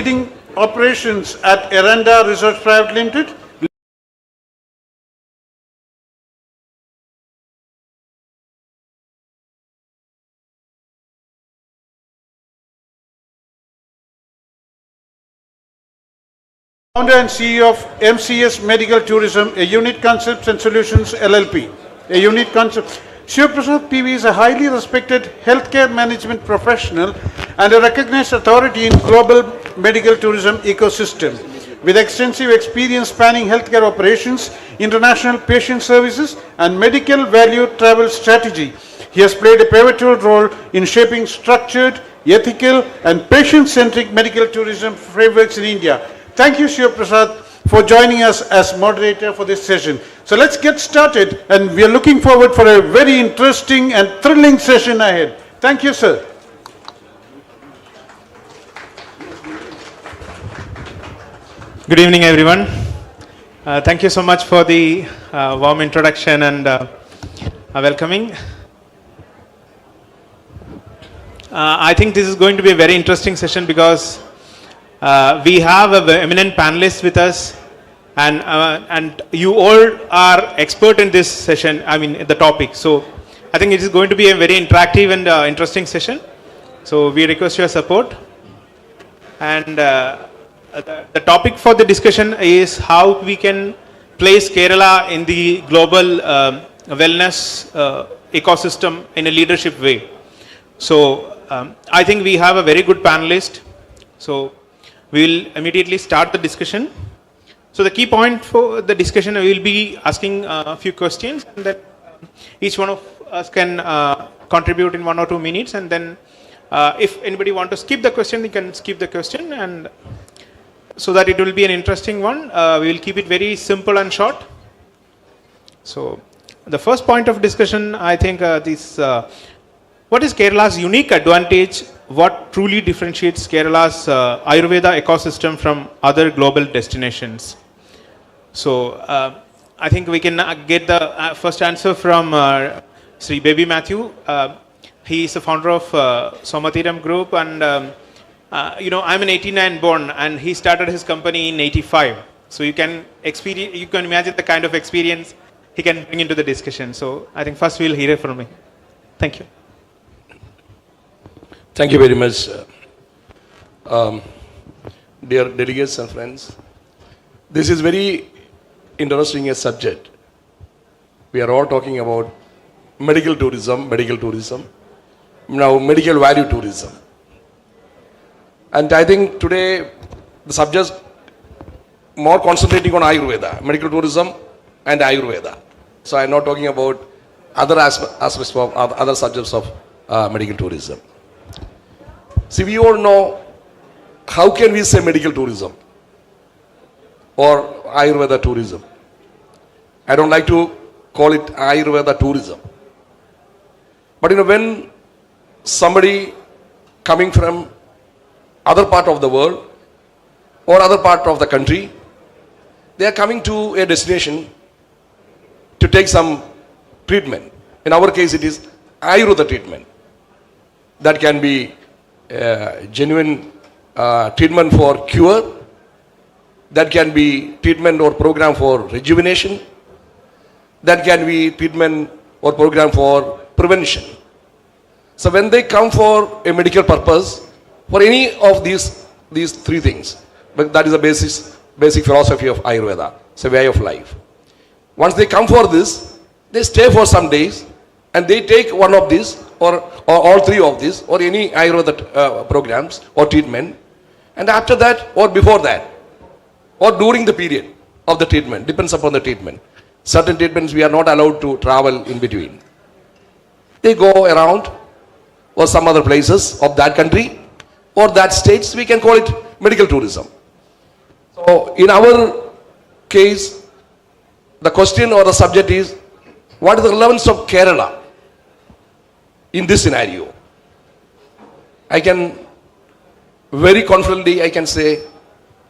leading operations at Eranda Research Private Limited. Founder and CEO of MCS Medical Tourism, a Unit Concepts and Solutions LLP. A Unit Concept. Shiv Prasad PV is a highly respected healthcare management professional and a recognized authority in global medical tourism ecosystem. With extensive experience spanning healthcare operations, international patient services, and medical value travel strategy, he has played a pivotal role in shaping structured, ethical, and patient-centric medical tourism frameworks in India. Thank you, Shiv Prasad, for joining us as moderator for this session. So let's get started, and we are looking forward for a very interesting and thrilling session ahead. Thank you, sir. Good evening, everyone. Thank you so much for the warm introduction and welcoming. I think this is going to be a very interesting session because we have an eminent panelist with us, and you all are expert in this session, I mean the topic. So I think it is going to be a very interactive and interesting session. So we request your support. And the topic for the discussion is how we can place Kerala in the global wellness ecosystem in a leadership way. So I think we have a very good panelist. So we will immediately start the discussion. So the key point for the discussion, we will be asking a few questions, and then each one of us can contribute in 1 or 2 minutes, and then if anybody want to skip the question, they can skip the question, and so that it will be an interesting one. We will keep it very simple and short. So the first point of discussion, I think what is Kerala's unique advantage? What truly differentiates Kerala's Ayurveda ecosystem from other global destinations? So I think we can get the first answer from Sri Baby Matthew. He is the founder of Somathiram Group, and I'm an 89 born, and he started his company in 85. So you can imagine the kind of experience he can bring into the discussion. So I think first we'll hear it from me. Thank you. Thank you very much, dear delegates and friends. This is very interesting a subject. We are all talking about medical tourism, now medical value tourism. And I think today the subject more concentrating on Ayurveda, medical tourism and Ayurveda. So I am not talking about other aspects of other subjects of medical tourism. See, we all know, how can we say medical tourism or Ayurveda tourism? I don't like to call it Ayurveda tourism. But when somebody coming from other part of the world or other part of the country, they are coming to a destination to take some treatment. In our case, it is Ayurveda treatment. That can be genuine treatment for cure, that can be treatment or program for rejuvenation, that can be treatment or program for prevention. So when they come for a medical purpose, for any of these 3 things, but that is the basic philosophy of Ayurveda. It's a way of life. Once they come for this, they stay for some days, and they take one of these or all 3 of these or any Ayurveda programs or treatment, and after that or before that or during the period of the treatment, depends upon the treatment. Certain treatments we are not allowed to travel in between. They go around or some other places of that country or that states, we can call it medical tourism. So in our case, the question or the subject is, what is the relevance of Kerala in this scenario? I can very confidently I can say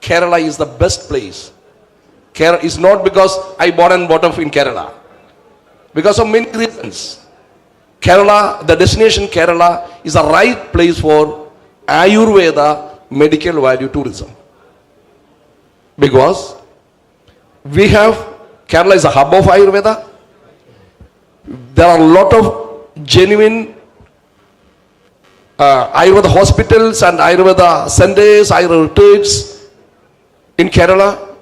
Kerala is the best place. Kerala is not because I born and brought up in Kerala. Because of many reasons. Kerala, the destination Kerala is the right place for Ayurveda medical value tourism. Because we have, Kerala is a hub of Ayurveda. There are a lot of genuine Ayurveda hospitals and Ayurveda centers, Ayurveda retreats in Kerala.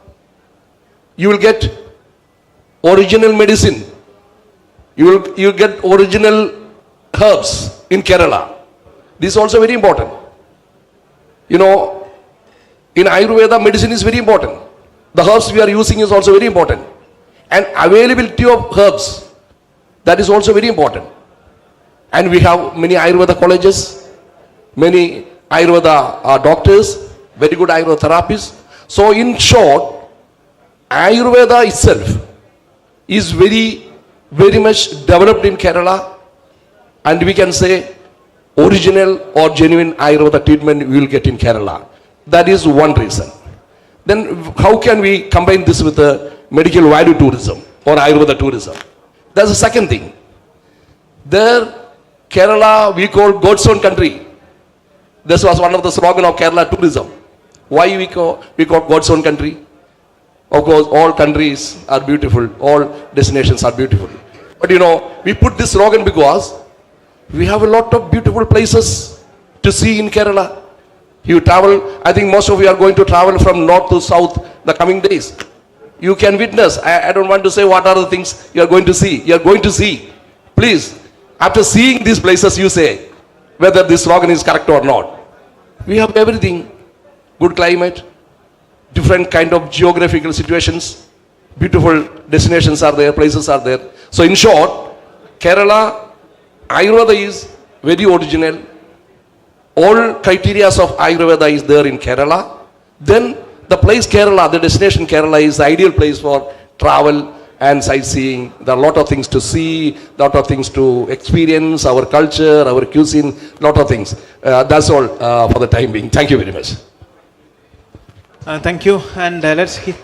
You will get original medicine. You will get original herbs in Kerala. This is also very important. You know, in Ayurveda, medicine is very important. The herbs we are using is also very important. And availability of herbs, that is also very important. And we have many Ayurveda colleges, many Ayurveda doctors, very good Ayurveda therapists. So in short, Ayurveda itself is very much developed in Kerala, and we can say original or genuine Ayurveda treatment we will get in Kerala. That is one reason. Then how can we combine this with the medical value tourism or Ayurveda tourism? That's the second thing. There, Kerala we call God's own country. This was one of the slogan of Kerala tourism. Why we call God's own country? Of course, all countries are beautiful, all destinations are beautiful. But you know, we put this slogan because we have a lot of beautiful places to see in Kerala. You travel, I think most of you are going to travel from north to south the coming days. You can witness, I don't want to say what are the things you are going to see. You are going to see. Please, after seeing these places, you say whether this slogan is correct or not. We have everything. Good climate, different kind of geographical situations, beautiful destinations are there, places are there. So in short, Kerala, Ayurveda is very original. All criteria of Ayurveda is there in Kerala. Then the place Kerala, the destination Kerala is the ideal place for travel and sightseeing. There are a lot of things to see, a lot of things to experience, our culture, our cuisine, a lot of things. That's all for the time being. Thank you very much. Thank you, and let's hear.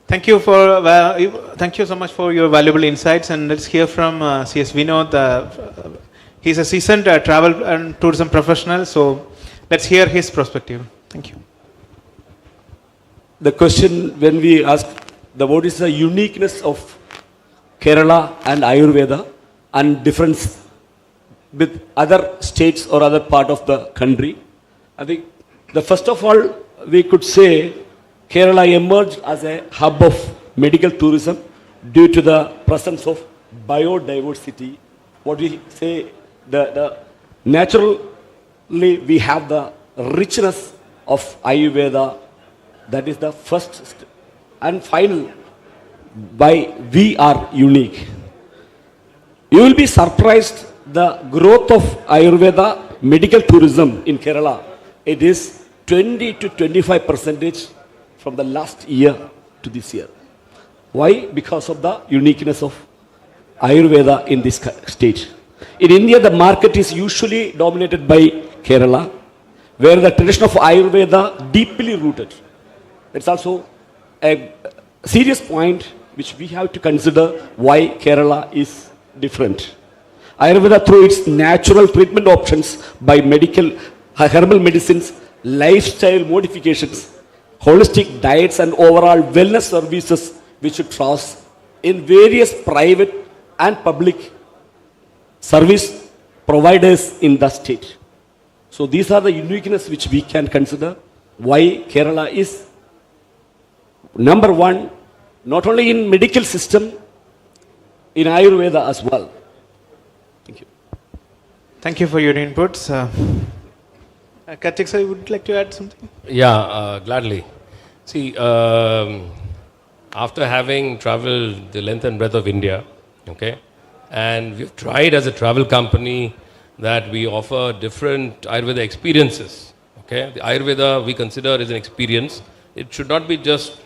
Thank you so much for your valuable insights, and let's hear from CS Vinod. He's a seasoned travel and tourism professional, so let's hear his perspective. Thank you. The question when we ask what is the uniqueness of Kerala and Ayurveda and difference with other states or other part of the country, I think the first of all we could say Kerala emerged as a hub of medical tourism due to the presence of biodiversity. What we say, the naturally we have the richness of Ayurveda. That is the first and final why we are unique. You will be surprised the growth of Ayurveda medical tourism in Kerala. It is 20 to 25% from the last year to this year. Why? Because of the uniqueness of Ayurveda in this state. In India, the market is usually dominated by Kerala, where the tradition of Ayurveda deeply rooted. It's also a serious point which we have to consider why Kerala is different. Ayurveda, through its natural treatment options by herbal medicines, lifestyle modifications, holistic diets and overall wellness services which it offers in various private and public service providers in the state. So these are the uniqueness which we can consider why Kerala is number one, not only in medical system, in Ayurveda as well. Thank you. Thank you for your inputs. Kartik sir, would you like to add something? Yeah, gladly. See, after having traveled the length and breadth of India, okay, and we've tried as a travel company that we offer different Ayurveda experiences, okay. The Ayurveda we consider is an experience. It should not be just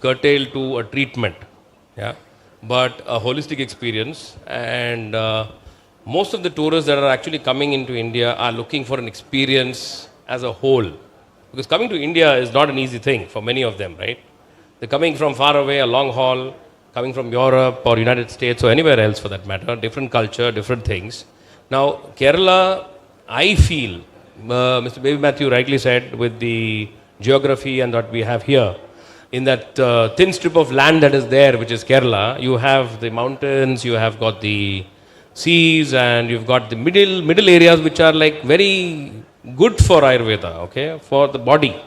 curtailed to a treatment, yeah, but a holistic experience. And most of the tourists that are actually coming into India are looking for an experience as a whole. Because coming to India is not an easy thing for many of them, right? They're coming from far away, a long haul, coming from Europe or United States or anywhere else for that matter, different culture, different things. Now, Kerala I feel, Mr. Baby Matthew rightly said, with the geography and what we have here, in that thin strip of land that is there, which is Kerala, you have the mountains, you have got the seas, and you've got the middle areas which are like very good for Ayurveda, okay, for the body.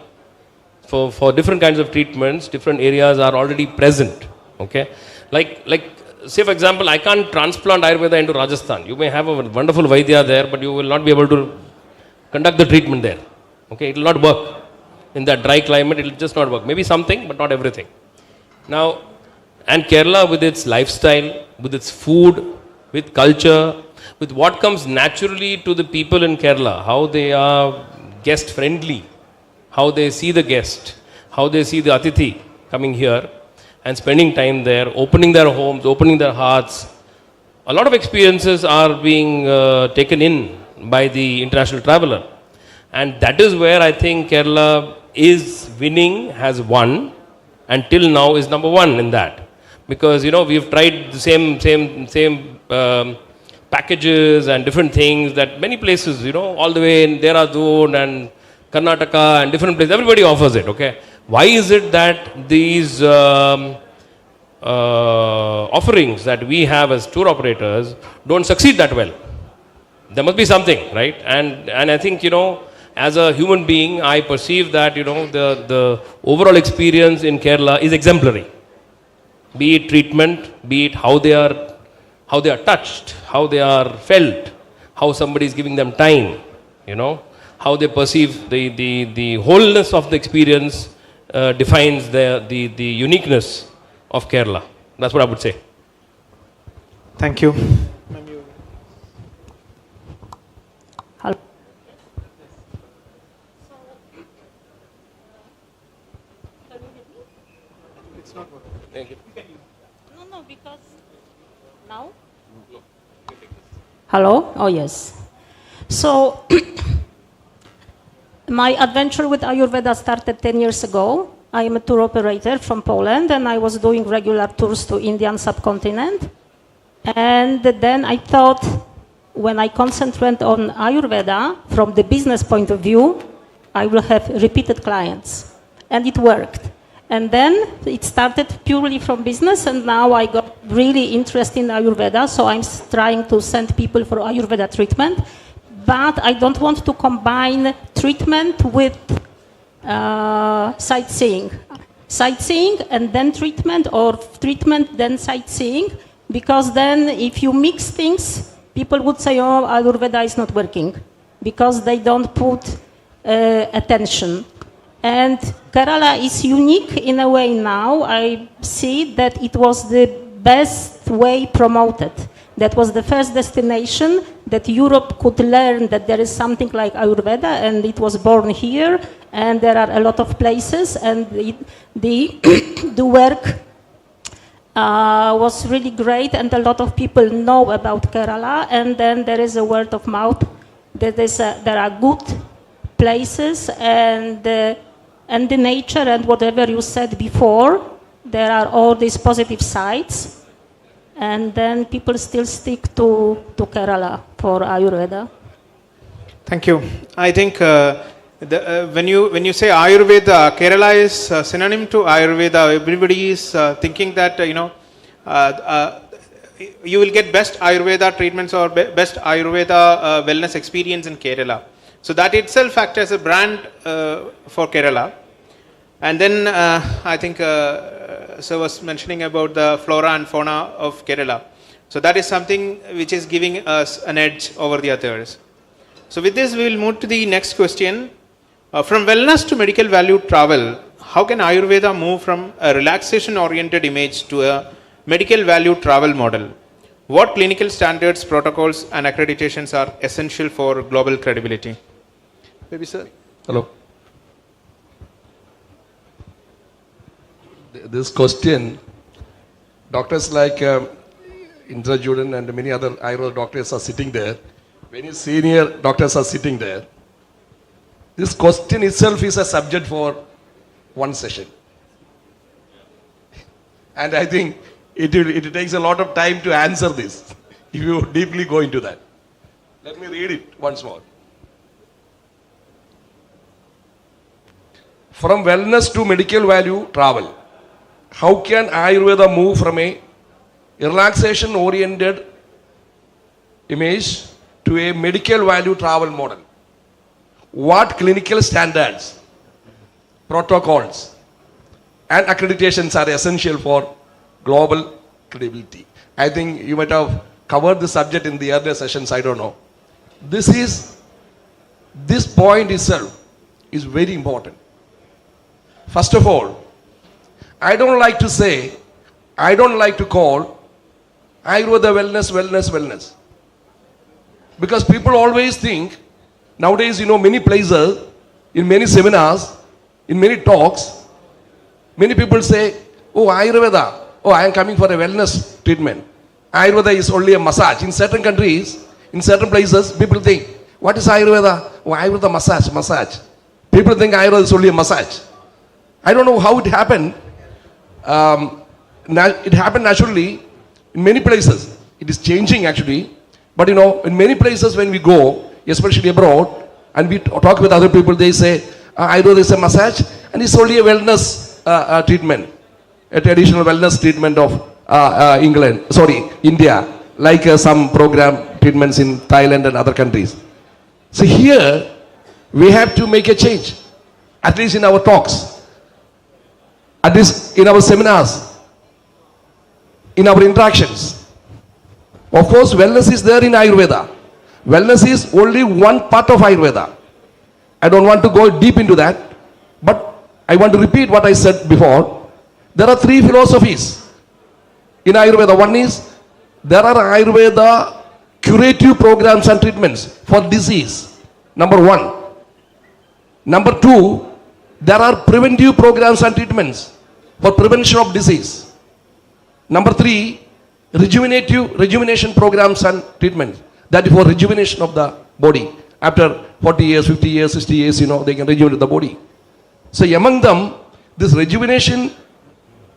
For different kinds of treatments, different areas are already present, okay. Like say for example, I can't transplant Ayurveda into Rajasthan. You may have a wonderful Vaidya there, but you will not be able to conduct the treatment there, okay. It will not work. In that dry climate, it will just not work. Maybe something, but not everything. Now, and Kerala with its lifestyle, with its food, with culture, with what comes naturally to the people in Kerala, how they are guest friendly, how they see the guest, how they see the Atithi coming here and spending time there, opening their homes, opening their hearts. A lot of experiences are being taken in by the international traveler. And that is where I think Kerala is winning, has won, and till now is number one in that. Because, you know, we've tried the same packages and different things that many places, you know, all the way in Dehradun and Karnataka and different places, everybody offers it, okay. Why is it that these offerings that we have as tour operators don't succeed that well? There must be something, right? And I think, you know, as a human being, I perceive that, you know, the overall experience in Kerala is exemplary. Be it treatment, be it how they are touched, how they are felt, how somebody is giving them time, you know, how they perceive the wholeness of the experience defines the uniqueness of Kerala. That's what I would say. Thank you. No, because now? Hello? Oh, yes. So, my adventure with Ayurveda started 10 years ago. I am a tour operator from Poland, and I was doing regular tours to Indian subcontinent. And then I thought, when I concentrate on Ayurveda, from the business point of view, I will have repeated clients. And it worked. And then it started purely from business, and now I got really interested in Ayurveda, so I'm trying to send people for Ayurveda treatment. But I don't want to combine treatment with sightseeing. Sightseeing and then treatment, or treatment then sightseeing, because then if you mix things, people would say, oh, Ayurveda is not working, because they don't put attention. And Kerala is unique in a way now. I see that it was the best way promoted. That was the first destination that Europe could learn that there is something like Ayurveda, and it was born here, and there are a lot of places, and the work was really great, and a lot of people know about Kerala, and then there is a word of mouth that there are good places, and the nature and whatever you said before, there are all these positive sides, and then people still stick to Kerala for Ayurveda. Thank you. I think when you say Ayurveda, Kerala is synonym to Ayurveda. Everybody is thinking that you will get best Ayurveda treatments or best Ayurveda wellness experience in Kerala. So that itself acts as a brand for Kerala. And then I think Sir was mentioning about the flora and fauna of Kerala. So that is something which is giving us an edge over the others. So with this, we will move to the next question. From wellness to medical value travel, how can Ayurveda move from a relaxation-oriented image to a medical value travel model? What clinical standards, protocols, and accreditations are essential for global credibility? Maybe, sir. Hello. This question, doctors like Indra Judan and many other Ayurveda doctors are sitting there. Many senior doctors are sitting there. This question itself is a subject for one session. And I think it takes a lot of time to answer this if you deeply go into that. Let me read it once more. from wellness to medical value travel. How can Ayurveda move from a relaxation oriented image to a medical value travel model? What clinical standards, protocols, and accreditations are essential for global credibility? I think you might have covered the subject in the earlier sessions, I don't know. This point itself is very important. First of all, I don't like to call Ayurveda wellness. Because people always think, nowadays, many places, in many seminars, in many talks, many people say, oh, Ayurveda, oh, I am coming for a wellness treatment. Ayurveda is only a massage. In certain countries, in certain places, people think, what is Ayurveda? Oh, Ayurveda massage. People think Ayurveda is only a massage. I don't know how it happened. It happened naturally in many places. It is changing actually. But in many places when we go, especially abroad, and we talk with other people, they say, Ayurveda is a massage and it's only a wellness treatment, a traditional wellness treatment of India, like some program treatments in Thailand and other countries. So here, we have to make a change, at least in our talks, at least in our seminars, in our interactions. Of course, wellness is there in Ayurveda. Wellness is only one part of Ayurveda. I don't want to go deep into that, but I want to repeat what I said before. There are three philosophies in Ayurveda. One is, there are Ayurveda curative programs and treatments for disease. Number one. Number two, there are preventive programs and treatments for prevention of disease. Number three, rejuvenation programs and treatments. That is for rejuvenation of the body. After 40 years, 50 years, 60 years, they can rejuvenate the body. So among them, this rejuvenation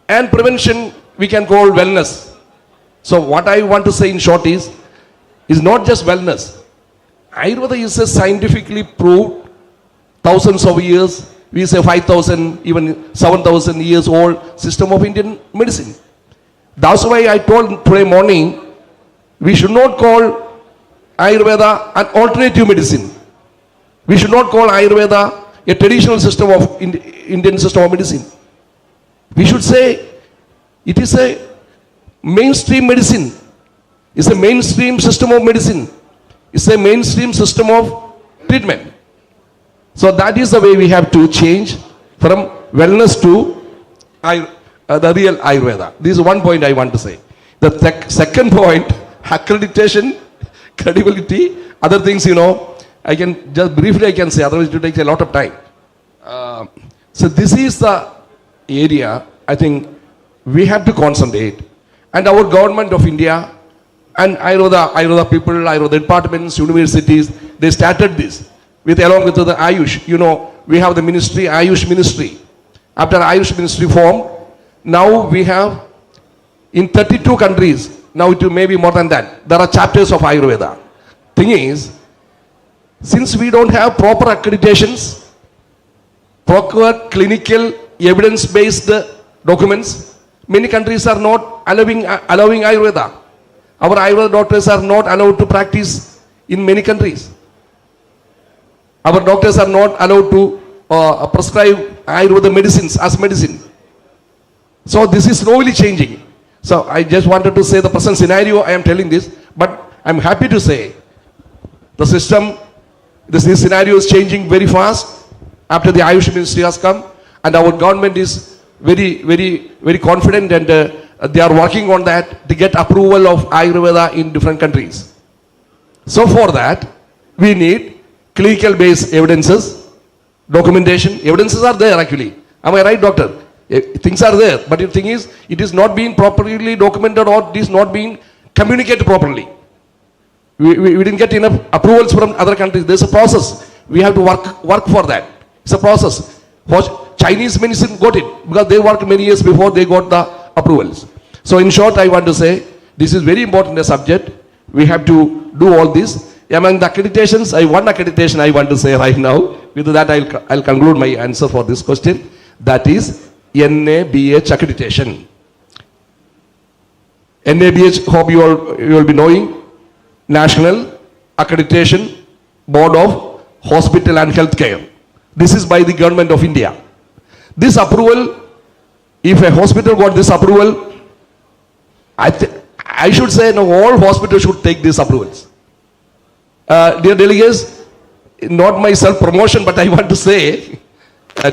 and prevention we can call wellness. So what I want to say in short is not just wellness. Ayurveda is a scientifically proved thousands of years, we say 5,000, even 7,000 years old system of Indian medicine. That's why I told today morning, we should not call Ayurveda an alternative medicine. We should not call Ayurveda a traditional system of Indian system of medicine. We should say it is a mainstream medicine. It's a mainstream system of medicine. It's a mainstream system of treatment. So that is the way we have to change from wellness to the real Ayurveda. This is one point I want to say. The second point, accreditation, credibility, other things, I can just briefly say, otherwise it will take a lot of time. So this is the area I think we have to concentrate. And our government of India and Ayurveda people, Ayurveda departments, universities, they started this along with the Ayush. We have the ministry, Ayush ministry. After Ayush ministry formed, now we have in 32 countries, now it may be more than that, there are chapters of Ayurveda. Thing is, since we don't have proper accreditations, proper clinical evidence-based documents, many countries are not allowing Ayurveda. Our Ayurveda doctors are not allowed to practice in many countries. Our doctors are not allowed to prescribe Ayurveda medicines as medicine. So this is slowly changing. So I just wanted to say the present scenario, I am telling this, but I am happy to say the system, this scenario is changing very fast after the Ayush ministry has come, and our government is very, very, very confident, and they are working on that to get approval of Ayurveda in different countries. So for that, we need clinical based evidences, documentation. Evidences are there actually. Am I right, doctor? Things are there, but the thing is, it is not being properly documented, or it is not being communicated properly. We didn't get enough approvals from other countries. There's a process. We have to work for that. It's a process. Chinese medicine got it because they worked many years before they got the approvals. So in short, I want to say this is very important a subject. We have to do all this. Among the accreditations, one accreditation I want to say right now. With that, I'll conclude my answer for this question. That is NABH accreditation. NABH, hope you will be knowing, National Accreditation Board of Hospital and Healthcare. This is by the government of India. This approval, if a hospital got this approval, I should say no, all hospitals should take these approvals. Dear delegates, not my self-promotion, but I want to say,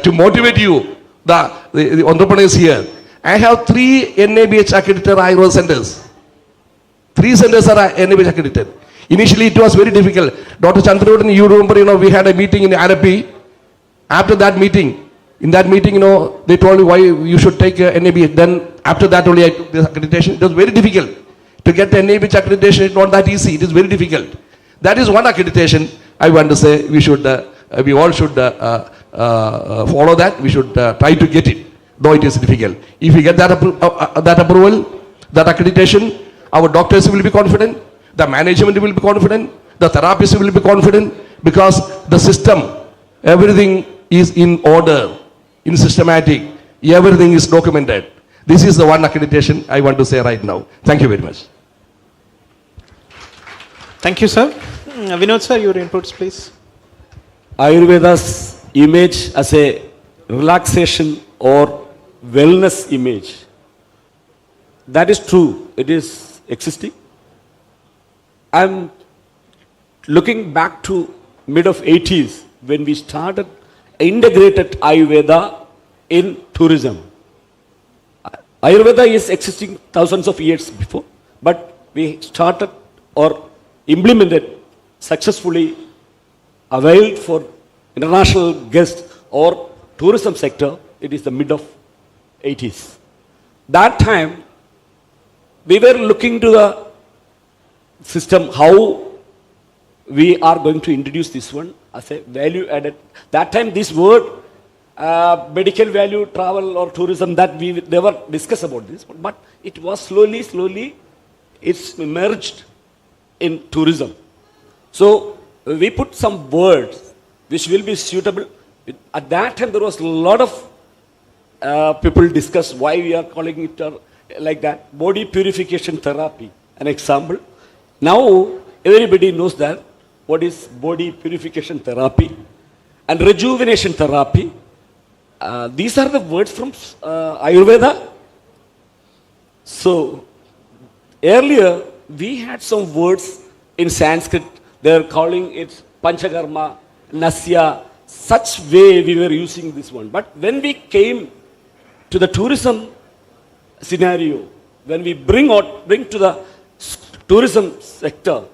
to motivate you, the entrepreneurs here, I have 3 NABH accredited Ayurveda centers. 3 centers are NABH accredited. Initially, it was very difficult. Dr. Chandra, you remember, we had a meeting in Arapi. After that meeting, they told me why you should take NABH. Then, after that only I took this accreditation. It was very difficult. To get NABH accreditation, it's not that easy. It is very difficult. That is one accreditation I want to say we all should follow that. We should try to get it, though it is difficult. If we get that approval, that accreditation, our doctors will be confident, the management will be confident, the therapists will be confident, because the system, everything is in order, in systematic, everything is documented. This is the one accreditation I want to say right now. Thank you very much. Thank you, sir. Vinod sir, your inputs, please. Ayurveda's image as a relaxation or wellness image, that is true. It is existing. I'm looking back to mid of 80s when we started integrated Ayurveda in tourism. Ayurveda is existing thousands of years before, but we started or implemented successfully, availed for international guests or tourism sector. It is the mid of 80s. That time, we were looking to the system, how we are going to introduce this one as a value added. That time, this word, medical value, travel or tourism, that we never discussed about this, but it was slowly, it's emerged in tourism. So we put some words which will be suitable. At that time, there was a lot of people discuss why we are calling it like that. Body purification therapy, an example. Now everybody knows that what is body purification therapy and rejuvenation therapy. These are the words from Ayurveda. So earlier we had some words in Sanskrit. They are calling it Panchakarma, Nasya. Such way we were using this one. But when we came to the tourism scenario, when we bring to the tourism sector,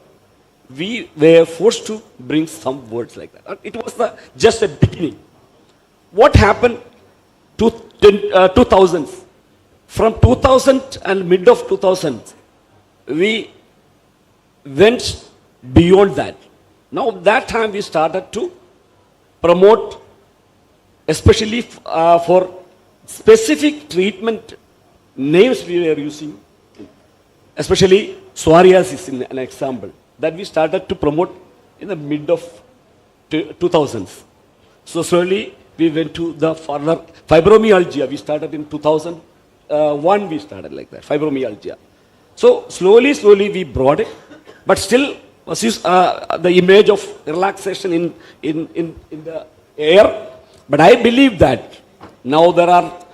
we were forced to bring some words like that. It was just a beginning. What happened to 2000s? From 2000 and mid of 2000s, we went beyond that. Now that time we started to promote, especially for specific treatment names we were using, especially psoriasis is an example, that we started to promote in the mid of 2000s. So slowly we went to the further fibromyalgia. We started in 2001, we started like that, fibromyalgia. So slowly we brought it, but still was the image of relaxation in the air. But I believe that now there are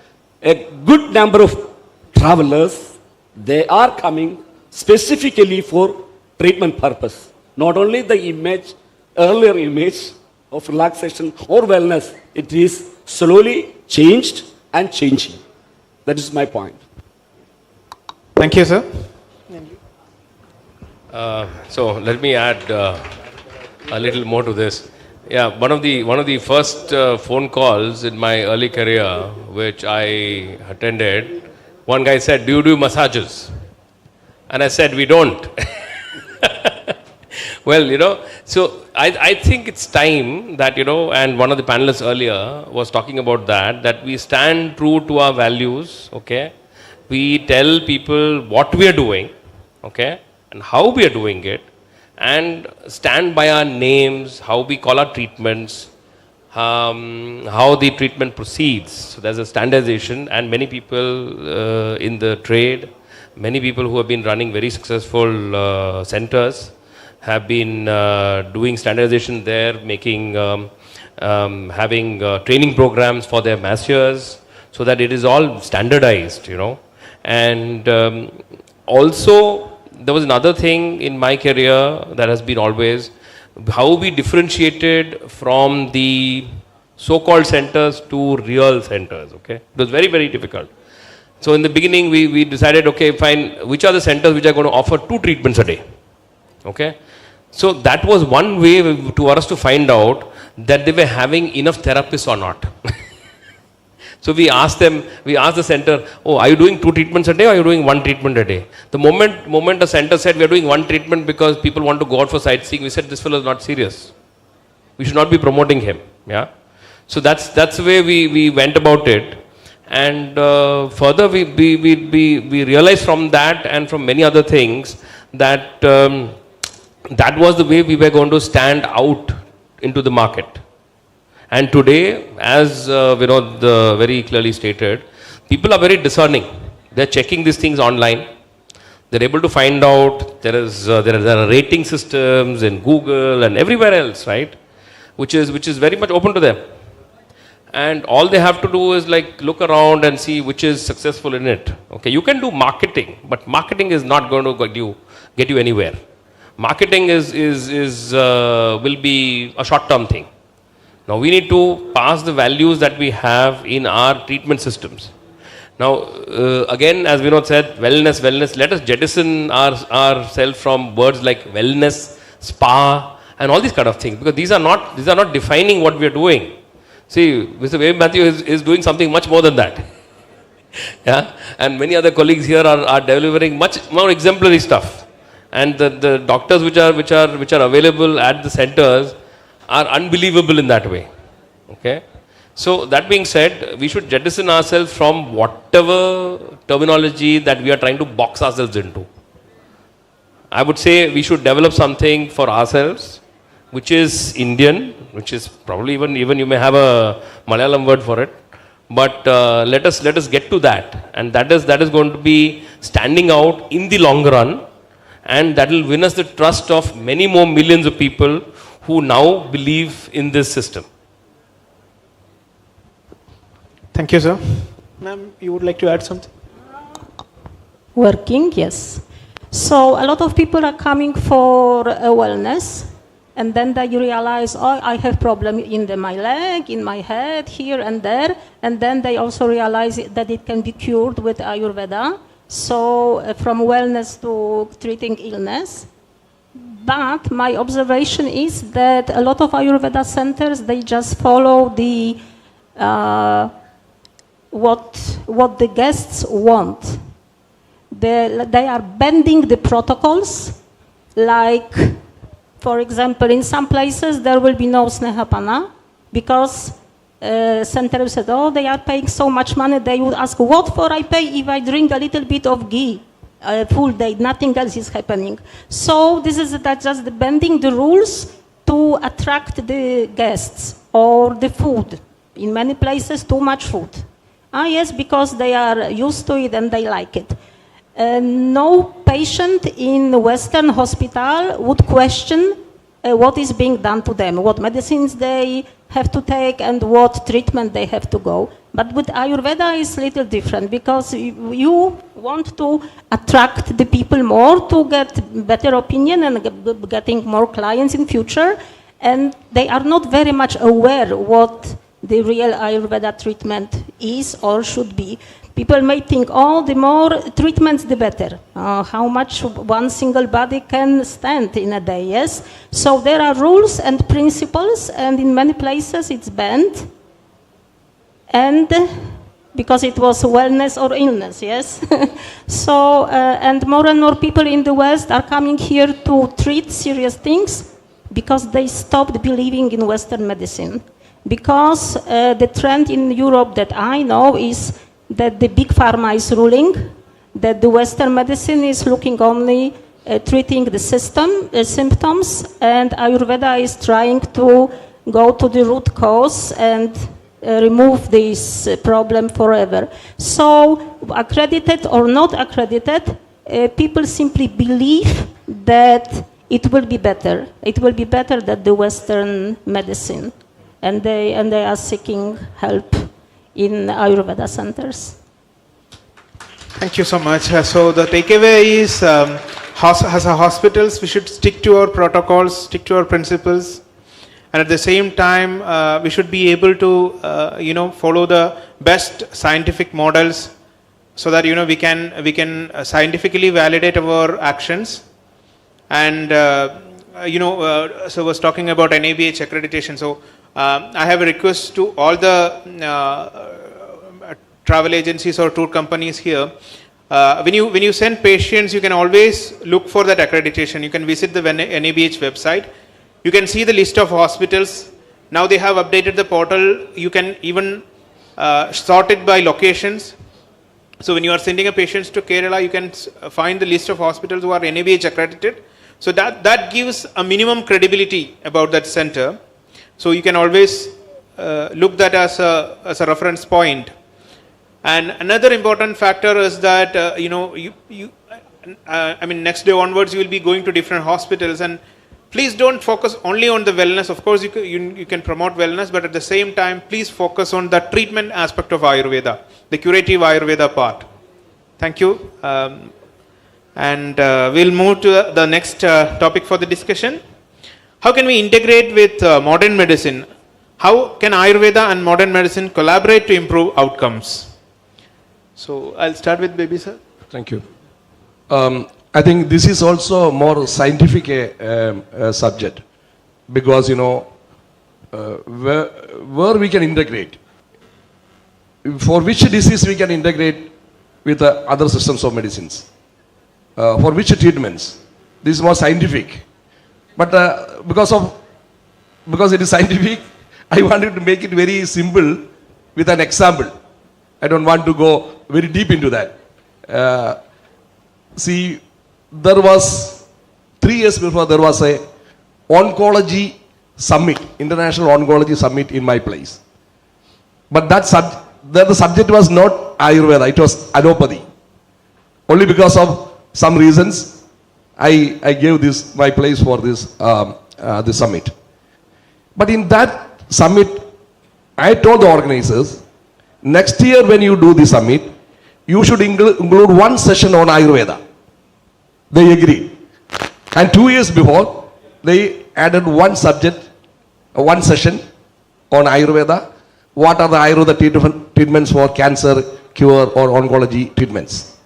a good number of travelers, they are coming specifically for treatment purpose. Not only the image, earlier image of relaxation or wellness, it is slowly changed and changing. That is my point. Thank you, sir. So let me add a little more to this. Yeah, one of the first phone calls in my early career, which I attended, one guy said, "Do you do massages?" And I said, "We don't." Well, so I think it's time that, and one of the panelists earlier was talking about that we stand true to our values, okay? We tell people what we are doing, okay? And how we are doing it. and stand by our names, how we call our treatments, how the treatment proceeds. So there's a standardization, and many people in the trade, many people who have been running very successful centers have been doing standardization there, making, having training programs for their masseurs, so that it is all standardized, you know. And also, there was another thing in my career that has been always how we differentiated from the so-called centers to real centers, okay? It was very, very difficult. So in the beginning, we decided, okay, fine, which are the centers which are going to offer 2 treatments a day, okay? So that was one way to us to find out that they were having enough therapists or not. So we asked the center, oh, are you doing 2 treatments a day or are you doing 1 treatment a day? The moment the center said we are doing 1 treatment because people want to go out for sightseeing, we said this fellow is not serious. We should not be promoting him. Yeah. So that's the way we went about it. And further we realized from that and from many other things that that was the way we were going to stand out into the market. And today, as Vinod very clearly stated, people are very discerning. They're checking these things online. They're able to find out there are rating systems in Google and everywhere else, right? Which is very much open to them. And all they have to do is like look around and see which is successful in it. Okay, you can do marketing, but marketing is not going to get you anywhere. Marketing will be a short-term thing. Now we need to pass the values that we have in our treatment systems. Now again, as Vinod said, wellness, let us jettison ourselves from words like wellness, spa and all these kind of things, because these are not defining what we are doing. See, Mr. Wave Matthew is doing something much more than that. Yeah? And many other colleagues here are delivering much more exemplary stuff. And the doctors which are available at the centers are unbelievable in that way. Okay? So that being said, we should jettison ourselves from whatever terminology that we are trying to box ourselves into. I would say we should develop something for ourselves which is Indian, which is probably even you may have a Malayalam word for it, but let us get to that, and that is going to be standing out in the long run, and that will win us the trust of many more millions of people who now believe in this system. Thank you, sir. Ma'am, you would like to add something? Working, yes. So a lot of people are coming for wellness, and then they realize, oh, I have problem in my leg, in my head, here and there, and then they also realize that it can be cured with Ayurveda. So from wellness to treating illness. But my observation is that a lot of Ayurveda centers, they just follow the what the guests want. They are bending the protocols, like, for example, in some places there will be no snehapana because center said, oh, they are paying so much money, they would ask, what for I pay if I drink a little bit of ghee? Full day, nothing else is happening. So this is just the bending the rules to attract the guests or the food. In many places, too much food. Yes, because they are used to it and they like it. No patient in Western hospital would question what is being done to them, what medicines they have to take and what treatment they have to go. But with Ayurveda it's a little different because you want to attract the people more to get better opinion and getting more clients in future, and they are not very much aware what the real Ayurveda treatment is or should be. People may think, oh, the more treatments, the better. How much one single body can stand in a day, yes? So there are rules and principles, and in many places it's banned. And because it was wellness or illness, yes? So, and more people in the West are coming here to treat serious things because they stopped believing in Western medicine. Because the trend in Europe that I know is that the big pharma is ruling, that the Western medicine is looking only treating the symptoms, and Ayurveda is trying to go to the root cause and remove this problem forever. So, accredited or not accredited, people simply believe that it will be better. It will be better than the Western medicine, and they are seeking help in Ayurveda centers. Thank you so much. So the takeaway is, as a hospitals, we should stick to our protocols, stick to our principles, and at the same time, we should be able to, follow the best scientific models, so that we can scientifically validate our actions. And so I was talking about NABH accreditation. So I have a request to all the travel agencies or tour companies here. When you send patients, you can always look for that accreditation. You can visit the NABH website. You can see the list of hospitals. Now they have updated the portal. You can even sort it by locations. So when you are sending a patient to Kerala, you can find the list of hospitals who are NABH accredited. So that gives a minimum credibility about that center. So you can always look that as a reference point. And another important factor is that next day onwards you will be going to different hospitals, and please don't focus only on the wellness. Of course, you can promote wellness, but at the same time, please focus on the treatment aspect of Ayurveda, the curative Ayurveda part. Thank you. And we'll move to the next topic for the discussion. How can we integrate with modern medicine? How can Ayurveda and modern medicine collaborate to improve outcomes? So I'll start with Baby sir. Thank you. I think this is also a more scientific subject, because where we can integrate, for which disease we can integrate with other systems of medicines, for which treatments. This is more scientific, but because it is scientific, I wanted to make it very simple with an example. I don't want to go very deep into that. See, there was 3 years before, there was a oncology summit, international oncology summit in my place. But the subject was not Ayurveda, it was allopathy. Only because of some reasons, I gave this my place for this summit. But in that summit, I told the organizers, next year when you do the summit, you should include one session on Ayurveda. They agreed. And 2 years before, they added one subject, one session on Ayurveda. What are the Ayurveda treatments for cancer, cure, or oncology treatments?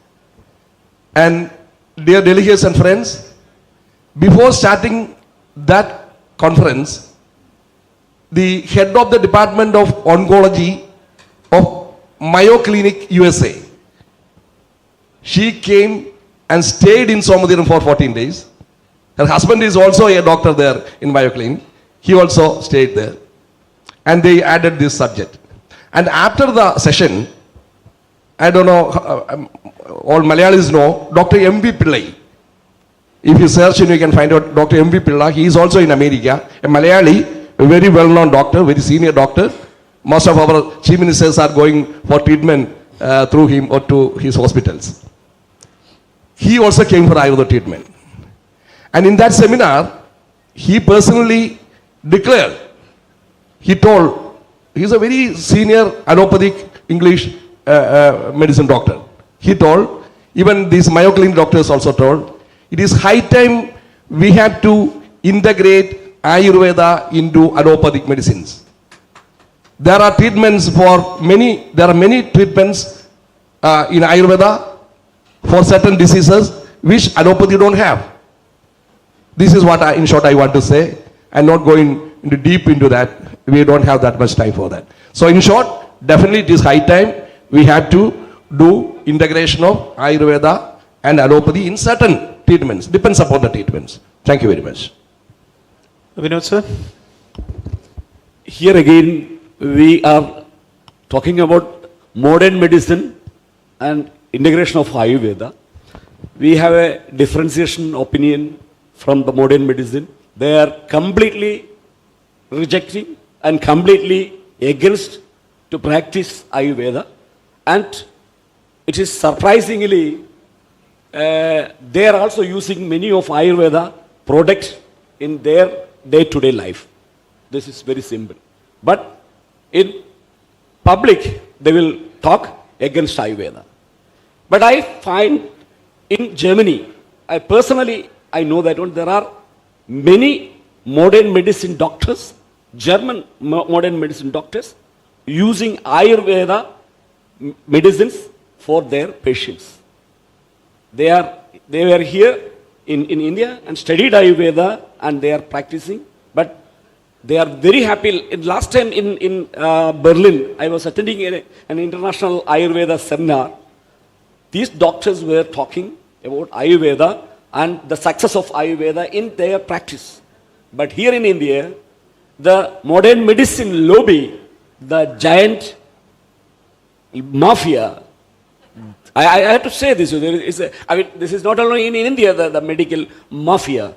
And dear delegates and friends, before starting that conference, the head of the Department of Oncology of Mayo Clinic, USA, she came and stayed in Somadhiram for 14 days. Her husband is also a doctor there in Mayo Clinic. He also stayed there. And they added this subject. And after the session, I don't know, all Malayalis know, Dr. MV Pillai. If you search, you can find out Dr. MV Pillai. He is also in America, a Malayali, a very well-known doctor, very senior doctor. Most of our chief ministers are going for treatment through him or to his hospitals. He also came for Ayurveda treatment. And in that seminar, he personally declared, he told, he's a very senior allopathic English medicine doctor. He told, even these Mayo Clinic doctors also told, it is high time we have to integrate Ayurveda into allopathic medicines. There are treatments there are many treatments in Ayurveda for certain diseases which allopathy don't have. This is what in short I want to say. I'm not going deep into that. We don't have that much time for that. So in short, definitely it is high time we have to do integration of Ayurveda and allopathy in certain treatments. Depends upon the treatments. Thank you very much. Vinod sir. Here again, we are talking about modern medicine and integration of Ayurveda. we have a differentiation opinion from the modern medicine. They are completely rejecting and completely against to practice Ayurveda. And it is surprisingly, they are also using many of Ayurveda products in their day-to-day life. This is very simple. But in public, they will talk against Ayurveda. But I find in Germany, I know that there are many modern medicine doctors, German modern medicine doctors, using Ayurveda medicines for their patients. They were here in India and studied Ayurveda and they are practicing, but they are very happy. Last time in Berlin, I was attending an international Ayurveda seminar. These doctors were talking about Ayurveda and the success of Ayurveda in their practice. But here in India, the modern medicine lobby, the giant mafia, I have to say this, this is not only in India, the medical mafia.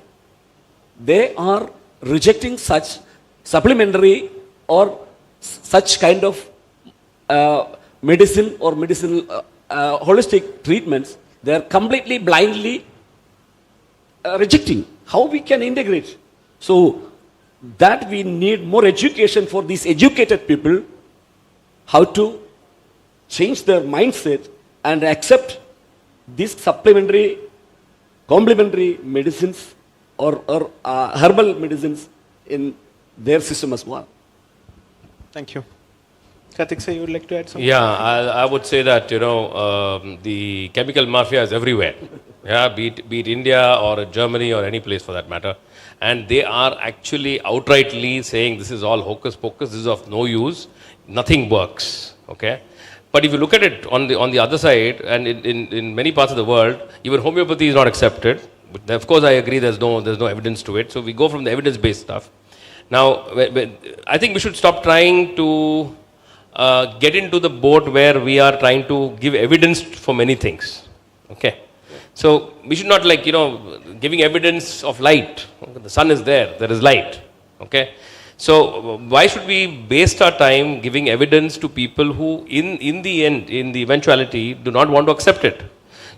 They are rejecting such supplementary or such kind of medicine or medicinal holistic treatments. They are completely blindly rejecting. How we can integrate? So that we need more education for these educated people, how to change their mindset and accept these supplementary, complementary medicines or herbal medicines in their system as well. Thank you. Karthik sir, you would like to add something? Yeah, I would say that, the chemical mafia is everywhere. Yeah, be it India or Germany or any place for that matter. And they are actually outrightly saying this is all hocus pocus, this is of no use, nothing works. Okay? But if you look at it on the other side, and in many parts of the world, even homeopathy is not accepted. But of course, I agree there's no evidence to it. So we go from the evidence-based stuff. Now, I think we should stop trying to get into the boat where we are trying to give evidence for many things. Okay? So we should not giving evidence of light. The sun is there is light. Okay? So why should we waste our time giving evidence to people who in the end, in the eventuality, do not want to accept it?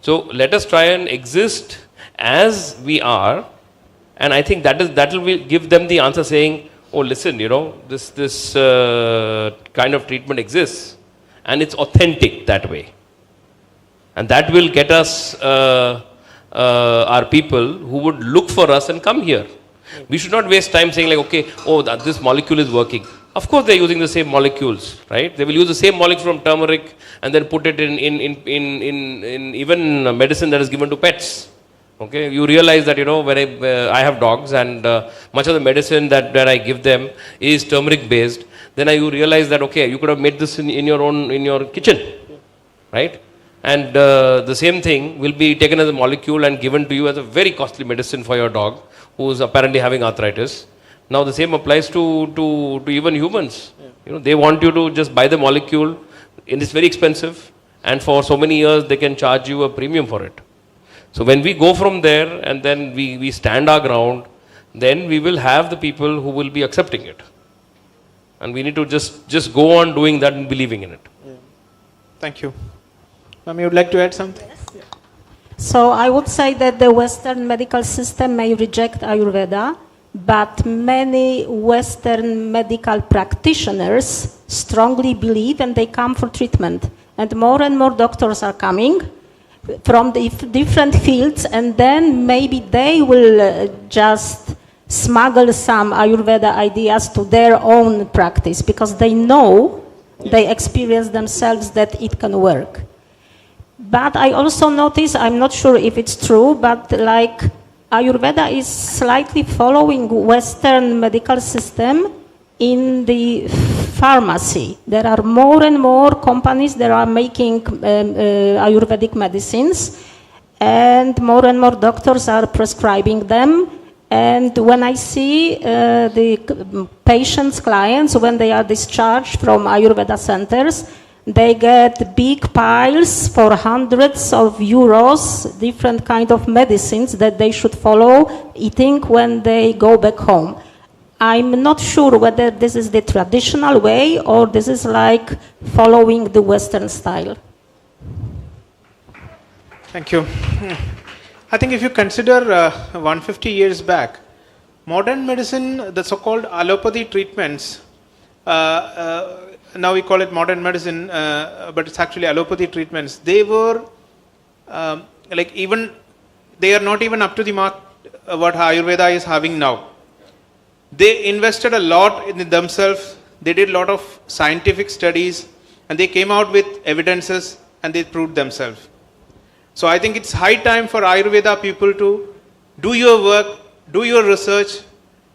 So let us try and exist as we are, and I think that will give them the answer saying, oh listen, this kind of treatment exists and it's authentic that way. And that will get us our people who would look for us and come here. We should not waste time saying this molecule is working. Of course they're using the same molecules, right? They will use the same molecule from turmeric and then put it in even medicine that is given to pets. Okay, you realize that when I have dogs and much of the medicine that I give them is turmeric based, then you realize that you could have made this in your kitchen, right? And the same thing will be taken as a molecule and given to you as a very costly medicine for your dog who is apparently having arthritis. Now the same applies to even humans. They want you to just buy the molecule, and it's very expensive, and for so many years they can charge you a premium for it. So when we go from there and then we stand our ground, then we will have the people who will be accepting it. And we need to just go on doing that and believing in it. Yeah. Thank you. Ma'am, you would like to add something? Yes. So I would say that the Western medical system may reject Ayurveda, but many Western medical practitioners strongly believe and they come for treatment. And more doctors are coming from the different fields, and then maybe they will just smuggle some Ayurveda ideas to their own practice because they know, they experience themselves that it can work. But I also notice, I'm not sure if it's true, but Ayurveda is slightly following Western medical system in the pharmacy. There are more and more companies that are making Ayurvedic medicines, and more doctors are prescribing them. And when I see the patients, clients, when they are discharged from Ayurveda centers, They get big piles for hundreds of euros, different kind of medicines that they should follow eating when they go back home. I'm not sure whether this is the traditional way or this is like following the Western style. Thank you. I think if you consider 150 years back, modern medicine, the so-called allopathy treatments, now we call it modern medicine, but it's actually allopathy treatments. They were they are not even up to the mark what Ayurveda is having now. They invested a lot in themselves. They did a lot of scientific studies, and they came out with evidences, and they proved themselves. So I think it's high time for Ayurveda people to do your work, do your research,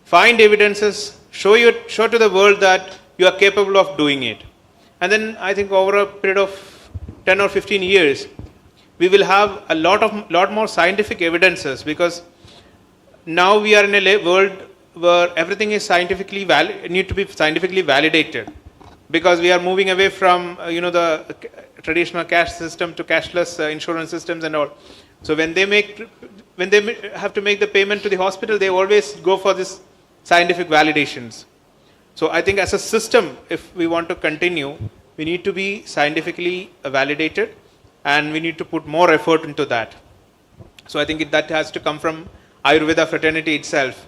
find evidences, show to the world that you are capable of doing it. And then I think over a period of 10 or 15 years, we will have a lot more scientific evidences, because now we are in a world where everything is need to be scientifically validated, because we are moving away from the traditional cash system to cashless insurance systems and all. So when they have to make the payment to the hospital, they always go for this scientific validations. So I think as a system, if we want to continue, we need to be scientifically validated, and we need to put more effort into that. So I think that has to come from Ayurveda fraternity itself.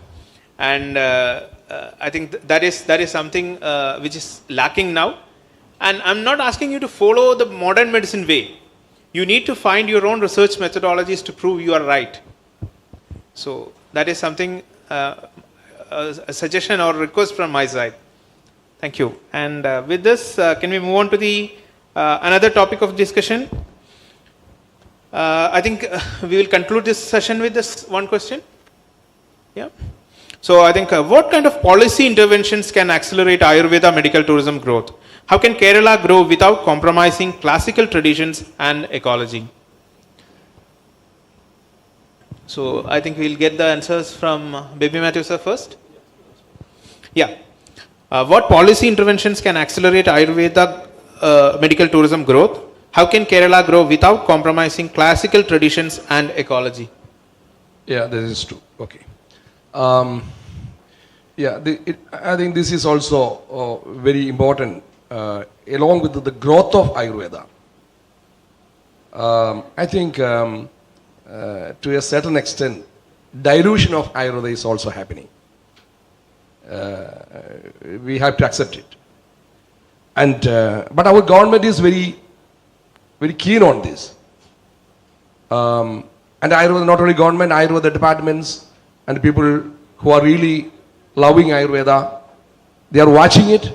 And I think that is something which is lacking now. And I'm not asking you to follow the modern medicine way. You need to find your own research methodologies to prove you are right. So that is something, a suggestion or request from my side. Thank you. And with this, can we move on to the another topic of discussion? I think we will conclude this session with this one question. Yeah. So I think what kind of policy interventions can accelerate Ayurveda medical tourism growth? How can Kerala grow without compromising classical traditions and ecology? So I think we'll get the answers from Baby Matthew sir first. Yeah. What policy interventions can accelerate Ayurveda medical tourism growth? How can Kerala grow without compromising classical traditions and ecology? Yeah, this is true. Okay. I think this is also very important, along with the growth of Ayurveda. I think to a certain extent, dilution of Ayurveda is also happening. We have to accept it. And but our government is very, very keen on this. And Ayurveda, not only government, Ayurveda departments and people who are really loving Ayurveda, they are watching it,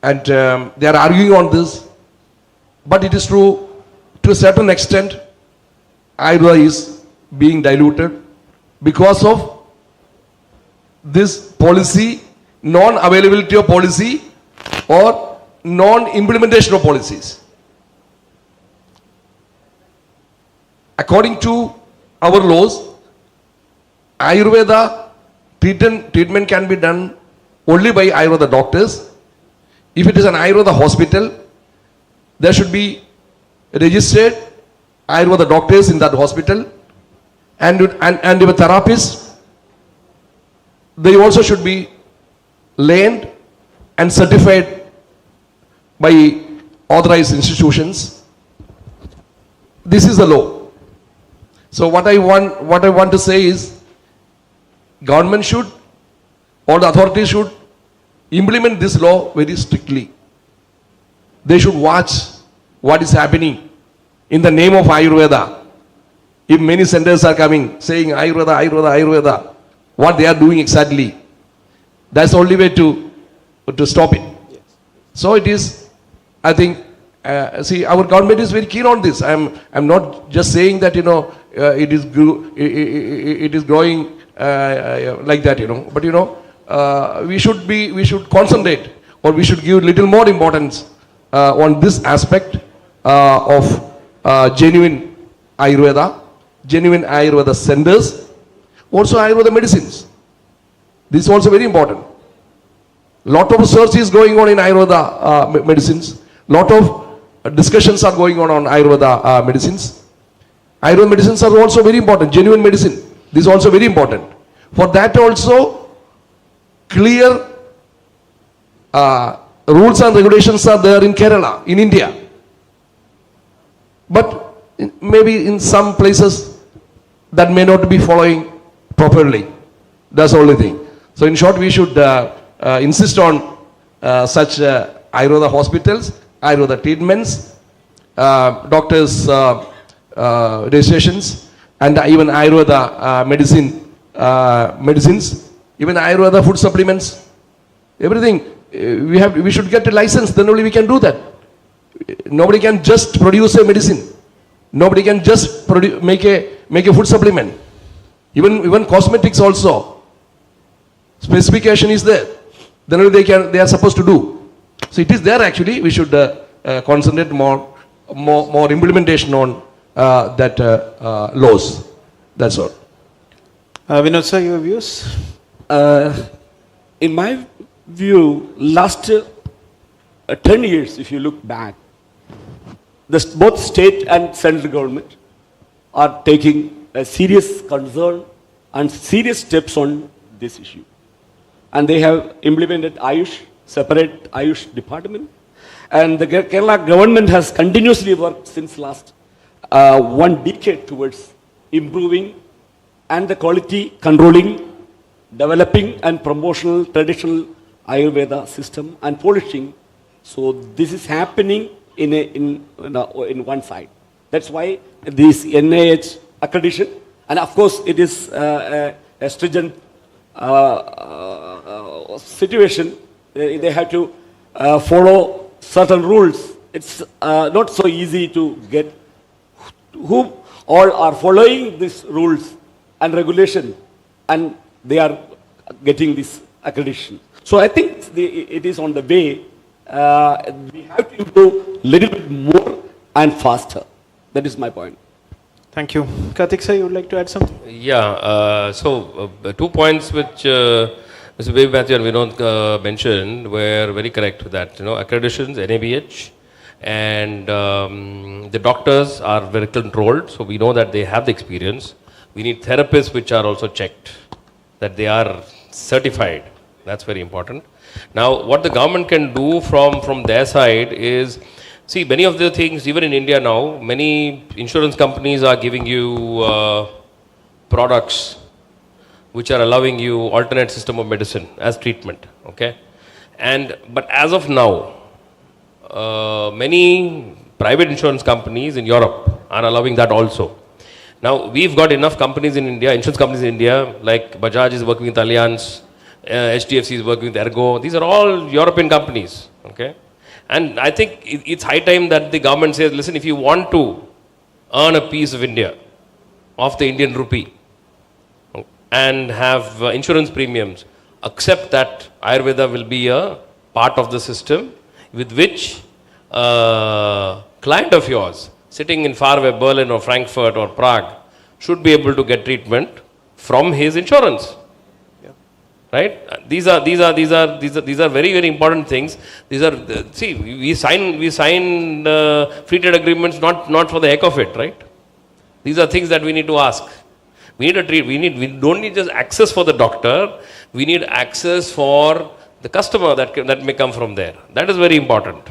and they are arguing on this. But it is true, to a certain extent, Ayurveda is being diluted because of this policy, non-availability of policy or non-implementation of policies. According to our laws, Ayurveda treatment can be done only by Ayurveda doctors. If it is an Ayurveda hospital, there should be registered Ayurveda doctors in that hospital, and if a therapist, they also should be trained and certified by authorized institutions. This is the law. So what I want to say is, government should, or the authorities should implement this law very strictly. They should watch what is happening in the name of Ayurveda. If many centers are coming saying Ayurveda, Ayurveda, Ayurveda, what they are doing exactly, that's the only way to stop it. Yes. So it is, I think, our government is very keen on this. I'm not just saying that it is growing like that, but we should concentrate, or we should give little more importance on this aspect of genuine Ayurveda centers, also Ayurveda medicines. This is also very important. Lot of research is going on in Ayurveda medicines. Lot of discussions are going on Ayurveda medicines. Ayurveda medicines are also very important, genuine medicine. This is also very important. For that also, clear rules and regulations are there in Kerala, in India. But maybe in some places that may not be following properly. That's the only thing. So in short, we should insist on such Ayurveda hospitals, Ayurveda treatments, doctors' registrations, and even Ayurveda medicines, even Ayurveda food supplements, everything. We should get a license, then only we can do that. Nobody can just produce a medicine. Nobody can just make a food supplement. Even cosmetics also. Specification is there. Then only they are supposed to do. So it is there actually. We should concentrate more implementation on that laws. That's all. Vinod sir, your views? In my view, last 10 years, if you look back, both state and central government are taking a serious concern and serious steps on this issue. And they have implemented Ayush, separate Ayush department. And the Kerala government has continuously worked since last 1 decade towards improving and the quality controlling, developing and promotional traditional Ayurveda system and polishing. So this is happening in one side. That's why this NIH accreditation, and of course it is a stringent situation. They have to follow certain rules. It's not so easy to get who all are following these rules and regulation, and they are getting this accreditation. So I think it is on the way. We have to improve a little bit more and faster. That is my point. Thank you. Karthik sir, you would like to add something? Yeah, so 2 points which Mr. Baby Matthew and Vinod mentioned were very correct with that. Accreditations, NABH, and the doctors are very controlled, so we know that they have the experience. We need therapists which are also checked, that they are certified. That's very important. Now, what the government can do from their side is, see, many of the things, even in India now, many insurance companies are giving you products which are allowing you alternate system of medicine as treatment, okay? But as of now, many private insurance companies in Europe are allowing that also. Now, we've got enough companies in India, insurance companies in India, like Bajaj is working with Allianz, HDFC is working with Ergo. These are all European companies, okay? And I think it's high time that the government says, listen, if you want to earn a piece of India, of the Indian rupee, and have insurance premiums, accept that Ayurveda will be a part of the system with which client of yours sitting in faraway Berlin or Frankfurt or Prague should be able to get treatment from his insurance. Right? These are very, very important things. These are, see, we sign free trade agreements not for the heck of it, right? These are things that we need to ask. We don't need just access for the doctor. We need access for the customer that may come from there. That is very important.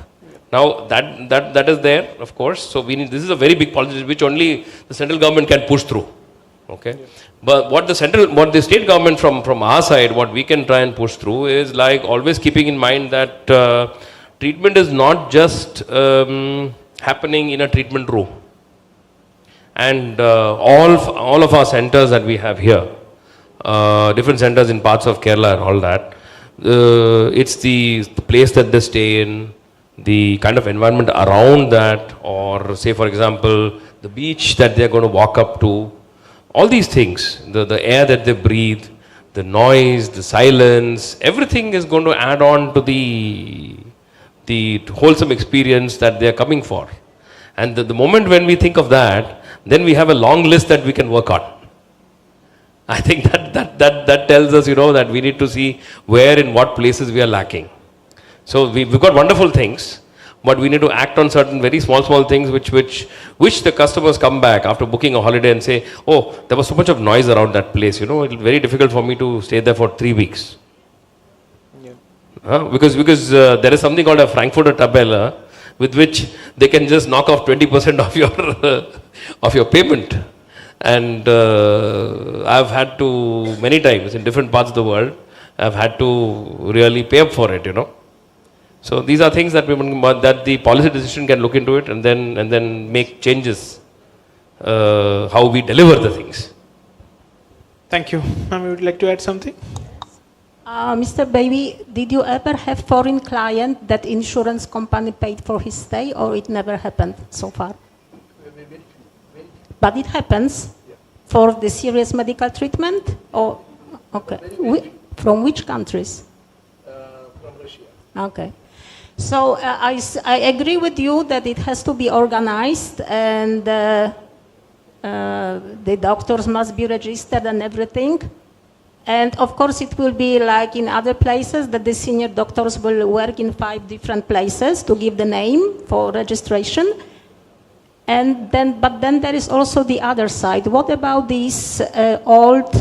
Now that is there, of course. So this is a very big policy which only the central government can push through. Okay. But what the state government from our side, what we can try and push through is like always keeping in mind that treatment is not just happening in a treatment room. And all of our centers that we have here, different centers in parts of Kerala and all that, it's the place that they stay in, the kind of environment around that, or say for example, the beach that they're going to walk up to. All these things, the air that they breathe, the noise, the silence, everything is going to add on to the wholesome experience that they are coming for. And the moment when we think of that, then we have a long list that we can work on. I think that tells us, that we need to see where in what places we are lacking. So we've got wonderful things, but we need to act on certain very small things which the customers come back after booking a holiday and say, oh, there was so much of noise around that place, you know, it's very difficult for me to stay there for 3 weeks. Because there is something called a Frankfurter Tabelle with which they can just knock off 20% of your of your payment. And I've had to, many times in different parts of the world, I've had to really pay up for it, you know. So these are things that that the policy decision can look into it and then make changes how we deliver the things. Thank you. Ma'am, would you like to add something? Mr. Baby, did you ever have foreign client that insurance company paid for his stay, or it never happened so far? But it happens for the serious medical treatment? Or, okay. From which countries? From Russia. Okay. So I agree with you that it has to be organized, and the doctors must be registered and everything. And of course it will be like in other places that the senior doctors will work in 5 different places to give the name for registration. But then there is also the other side. What about these old,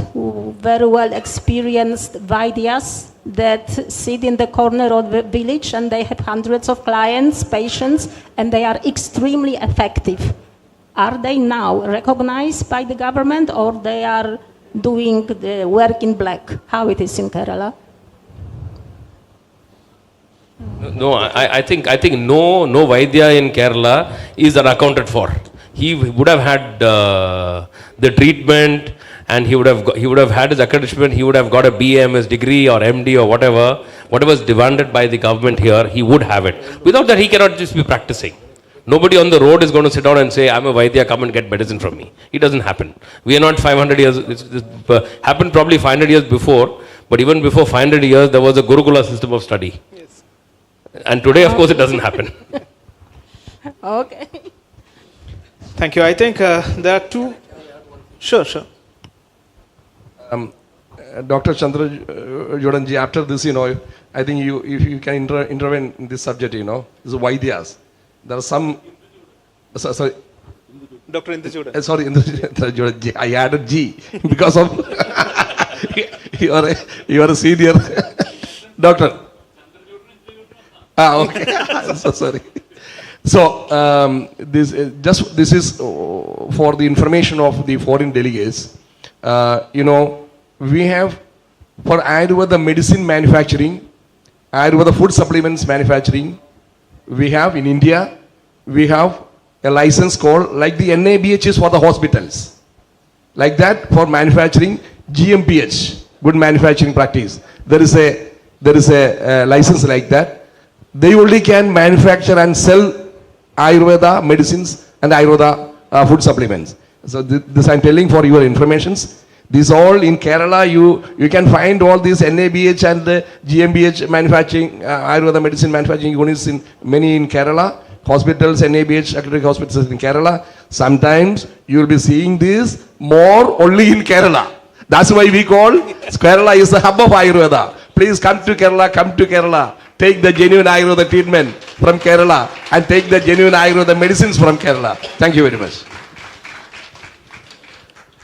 very well experienced Vaidyas that sit in the corner of the village and they have hundreds of clients, patients, and they are extremely effective? Are they now recognized by the government, or they are doing the work in black? How it is in Kerala? No, I think no Vaidya in Kerala is unaccounted for. He would have had the treatment, and he would have had his accreditation. He would have got a BMS degree or MD or whatever is demanded by the government here. He would have it. Without that, he cannot just be practicing. Nobody on the road is going to sit down and say, I'm a Vaidya, come and get medicine from me. It doesn't happen. We are not 500 years, it happened probably 500 years before, but even before 500 years, there was a Gurukula system of study. Yes. And today, of course, it doesn't happen. Okay. Thank you. I think there are two. Sure. Dr. Chandra Jodanji, after this, you know, I think if you can intervene in this subject, you know, this is Vaidyas. There are some, sorry. Dr. Indrajudan. Sorry, Indrajudan. I added G because of you are a senior doctor. Okay. So sorry. So this is for the information of the foreign delegates. You know, we have for Ayurveda medicine manufacturing, Ayurveda food supplements manufacturing. We have in India, we have a license called, like the NABH is for the hospitals. Like that for manufacturing, GMPH, good manufacturing practice. There is a license like that. They only can manufacture and sell Ayurveda medicines and Ayurveda food supplements. So this I'm telling for your informations. This all in Kerala, you can find all these NABH and the GmbH manufacturing, Ayurveda medicine manufacturing units in many in Kerala, hospitals, NABH, accredited hospitals in Kerala. Sometimes you will be seeing this more only in Kerala. That's why we call Kerala is the hub of Ayurveda. Please come to Kerala. Take the genuine Ayurveda treatment from Kerala and take the genuine Ayurveda medicines from Kerala. Thank you very much.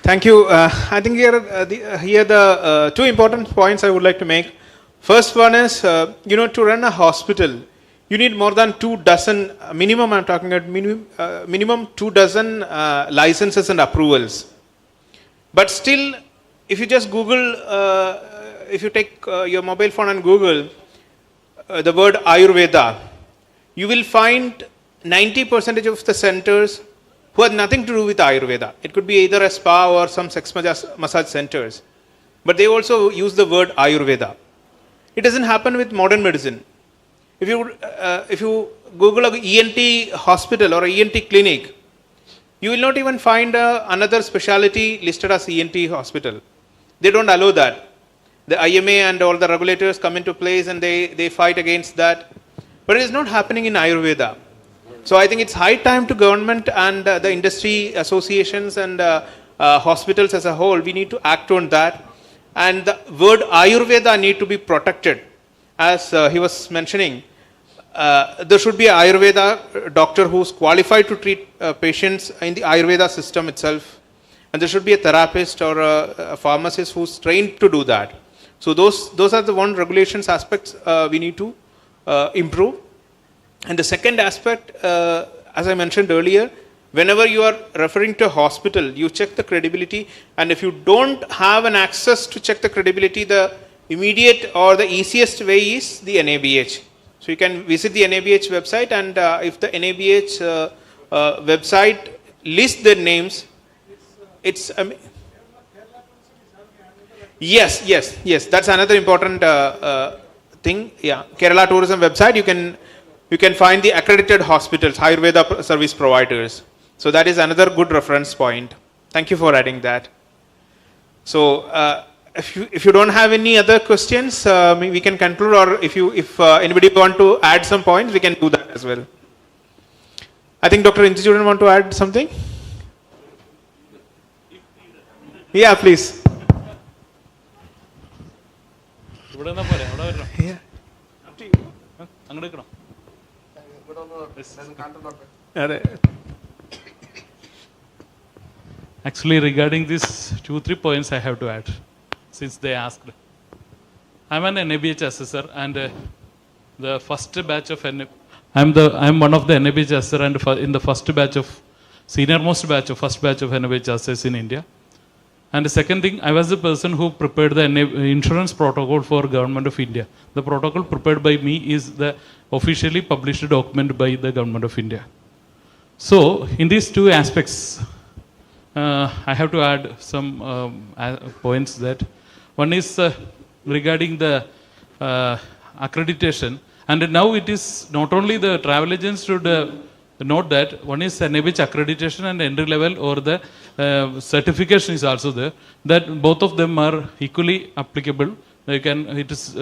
Thank you. I think here the two important points I would like to make. First one is, to run a hospital, you need more than 24, minimum I'm talking about, minimum 24 licenses and approvals. But still, if you just Google, if you take your mobile phone and Google the word Ayurveda, you will find 90% of the centers who have nothing to do with Ayurveda. It could be either a spa or some sex massage centers. But they also use the word Ayurveda. It doesn't happen with modern medicine. If you Google an ENT hospital or an ENT clinic, you will not even find another specialty listed as ENT hospital. They don't allow that. The IMA and all the regulators come into place and they fight against that. But it is not happening in Ayurveda. So I think it's high time to government and the industry associations and hospitals as a whole, we need to act on that. And the word Ayurveda need to be protected. As he was mentioning, there should be an Ayurveda doctor who's qualified to treat patients in the Ayurveda system itself. And there should be a therapist or a pharmacist who's trained to do that. So those are the one regulations aspects we need to improve. And the second aspect, as I mentioned earlier, whenever you are referring to a hospital, you check the credibility. And if you don't have an access to check the credibility, the immediate or the easiest way is the NABH. So you can visit the NABH website, and if the NABH website lists their names, it's yes. That's another important thing. Yeah, Kerala Tourism website. You can find the accredited hospitals, Ayurveda service providers. So that is another good reference point. Thank you for adding that. So if you don't have any other questions, we can conclude. Or if anybody want to add some points, we can do that as well. I think Dr. Indrajudan want to add something. Yeah, please. Actually, regarding these 2-3 points, I have to add, since they asked. I'm an NABH assessor, and the first batch of I'm one of the NABH assessor, and in the first batch of first batch of NABH assessors in India. And the second thing, I was the person who prepared the insurance protocol for Government of India. The protocol prepared by me is the officially published document by the Government of India. So, in these two aspects, I have to add some points. That one is regarding the accreditation, and now it is not only the travel agents should note that one is NABH accreditation and entry level, or the certification is also there. That both of them are equally applicable. It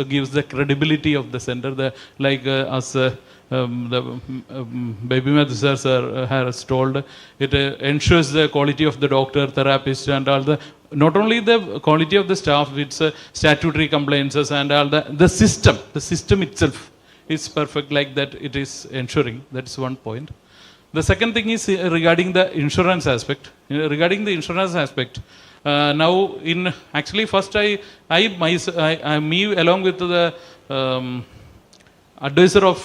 gives the credibility of the center. As the Baby Mathur sir has told, it ensures the quality of the doctor, therapist, and all the, not only the quality of the staff, it's statutory compliances and all the system. The system itself is perfect, like that it is ensuring. That's one point. The second thing is regarding the insurance aspect. Regarding the insurance aspect, now actually first me along with the advisor of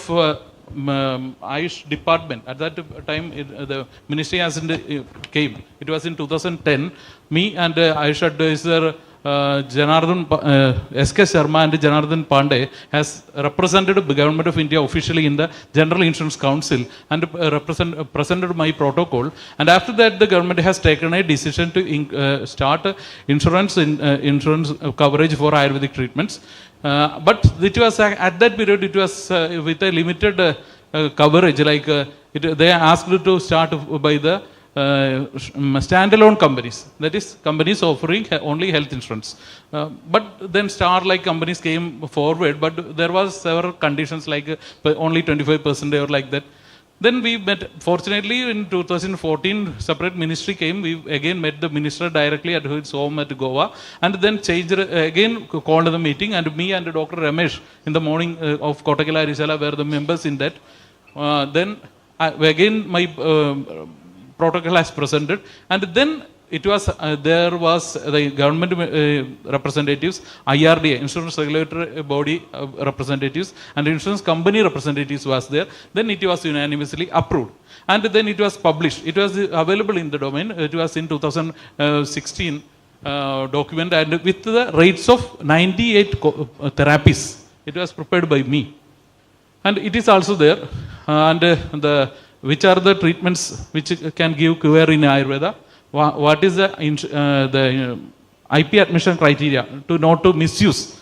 Ayush department, at that time the ministry came. It was in 2010. Me and Ayush advisor Janardhan S.K. Sharma and Janardhan Pandey has represented the Government of India officially in the General Insurance Council and presented my protocol. And after that, the government has taken a decision to start insurance coverage for Ayurvedic treatments. But it was at that period, it was with a limited coverage. They asked to start by the standalone companies, that is companies offering only health insurance. But then star-like companies came forward, but there was several conditions like only 25% or like that. Then we met, fortunately in 2014, separate ministry came. We again met the minister directly at his home at Goa, and then changed, again called the meeting, and me and Dr. Ramesh in the morning of Kotakila Arisala were the members in that. Then again my protocol has presented, and then it was there was the government representatives, IRDA, Insurance Regulatory Body representatives, and insurance company representatives was there. Then it was unanimously approved, and then it was published. It was available in the domain. It was in 2016 document, and with the rates of 98 therapies. It was prepared by me, and it is also there. And which are the treatments which can give cure in Ayurveda? What is the IP admission criteria to not to misuse?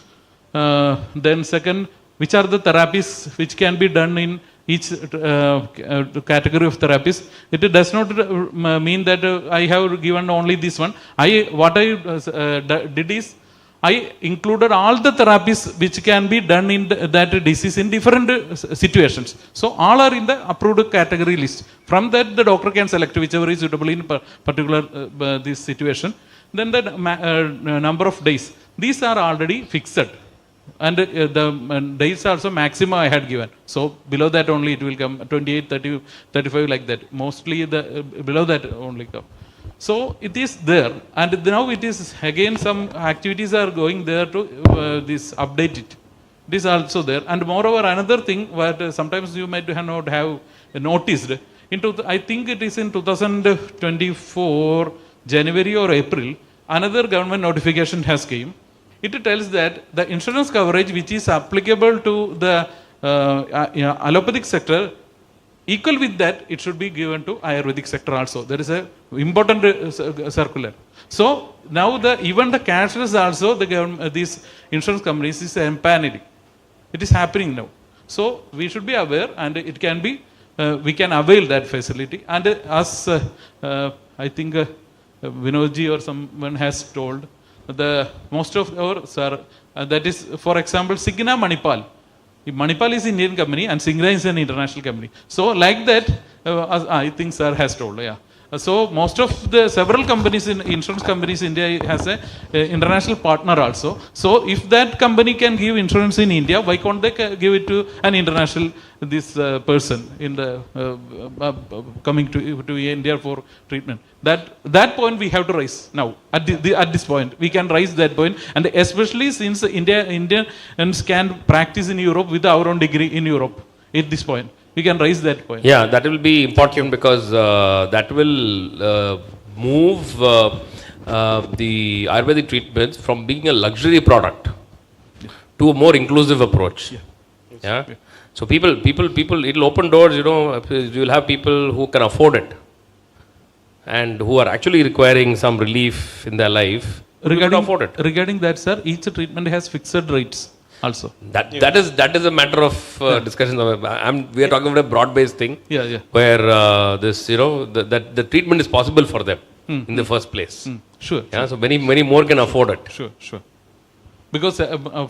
Then second, which are the therapies which can be done in each category of therapies? It does not mean that I have given only this one. What I did is, I included all the therapies which can be done in that disease in different situations. So all are in the approved category list. From that, the doctor can select whichever is suitable in particular this situation. Then the number of days. These are already fixed. And the days also maximum I had given. So below that only it will come 28, 30, 35 like that. Mostly the below that only come. So it is there, and now it is again some activities are going there to this update it. It is also there, and moreover another thing what sometimes you might not have noticed. I think it is in 2024 January or April, another government notification has came. It tells that the insurance coverage which is applicable to the allopathic sector, equal with that, it should be given to Ayurvedic sector also. There is a important circular. So now even the cashless also, the government, these insurance companies is empanelling. It is happening now. So we should be aware, and it can be, we can avail that facility. And as I think Vinodji or someone has told, the most of our, sir, that is, for example, Signa Manipal. Manipal is an Indian company and Signa is an international company. So like that, I think sir has told, yeah. So most of the several companies in insurance companies in India has a international partner also. So if that company can give insurance in India, why can't they give it to an international person in the coming to India for treatment? That point we have to raise now. At this point, we can raise that point, and especially since Indians can practice in Europe with our own degree in Europe. At this point, we can raise that point. Yeah, that will be important because that will move the Ayurvedic treatments from being a luxury product to a more inclusive approach. Yeah. So people, it'll open doors. You know, you'll have people who can afford it and who are actually requiring some relief in their life. Regarding that, sir, each treatment has fixed rates. Also, that is a matter of discussion. We are talking about a broad-based thing, where this, you know, the treatment is possible for them in the first place. Sure. Yeah, so many more can afford it. Sure. Because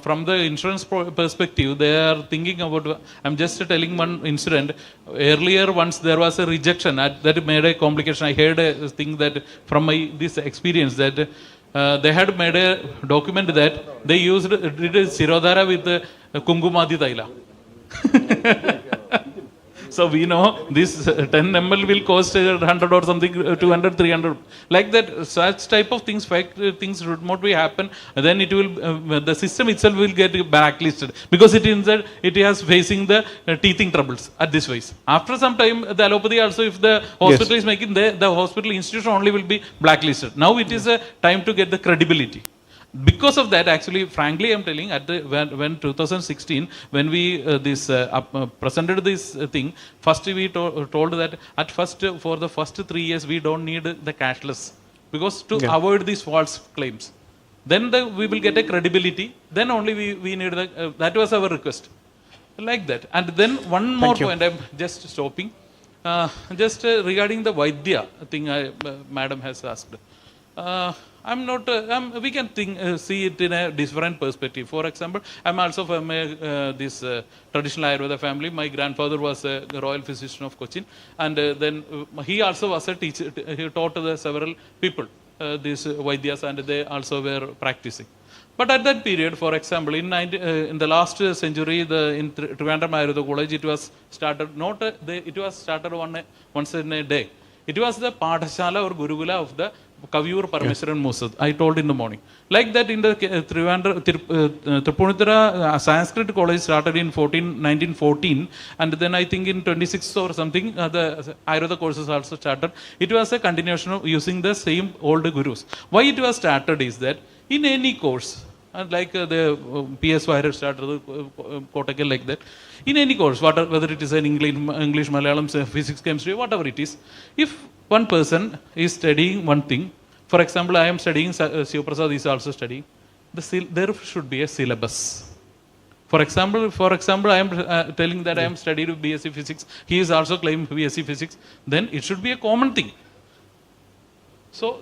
from the insurance perspective, they are thinking about. I'm just telling one incident. Earlier, once there was a rejection that made a complication. I heard a thing that from this experience that. They had made a document that they did Sirodhara with Kungumadi Taila. So we know this 10 ml will cost 100 or something, 200, 300. Like that, such type of things, things should not be happen. Then it will, the system itself will get blacklisted because it has facing the teething troubles at this phase. After some time, the allopathy also, if the hospital is making, the hospital institution only will be blacklisted. Now it is a time to get the credibility. Because of that, actually, frankly, I'm telling, when 2016, when we presented this thing, first we told that at first, for the first 3 years, we don't need the cashless because to avoid these false claims. Then we will get a credibility. Then only we need that was our request. Like that. And then one more point, I'm just stopping. Just regarding the Vaidya thing, Madam has asked. I'm not. We can see it in a different perspective. For example, I'm also from this traditional Ayurveda family. My grandfather was a royal physician of Cochin, and then he also was a teacher. He taught several people these Vaidyas, and they also were practicing. But at that period, for example, in the last century, in Trivandrum Ayurveda College, it was started. It was started once in a day. It was the Padhashala or Gurukula of the Kaviyur Parameswaran Musad. I told in the morning. Like that, in the Tripunithura Sanskrit College started in 1914, and then I think in 26 or something, the Ayurveda courses also started. It was a continuation of using the same old gurus. Why it was started is that in any course, like the PS Virus started, Kottakkal like that, in any course, whether it is an English, Malayalam, physics, chemistry, whatever it is, if one person is studying one thing, for example, I am studying, Sivaprasad is also studying, there should be a syllabus. For example, I am telling that I am studying BSc Physics, he is also claiming BSc Physics, then it should be a common thing. So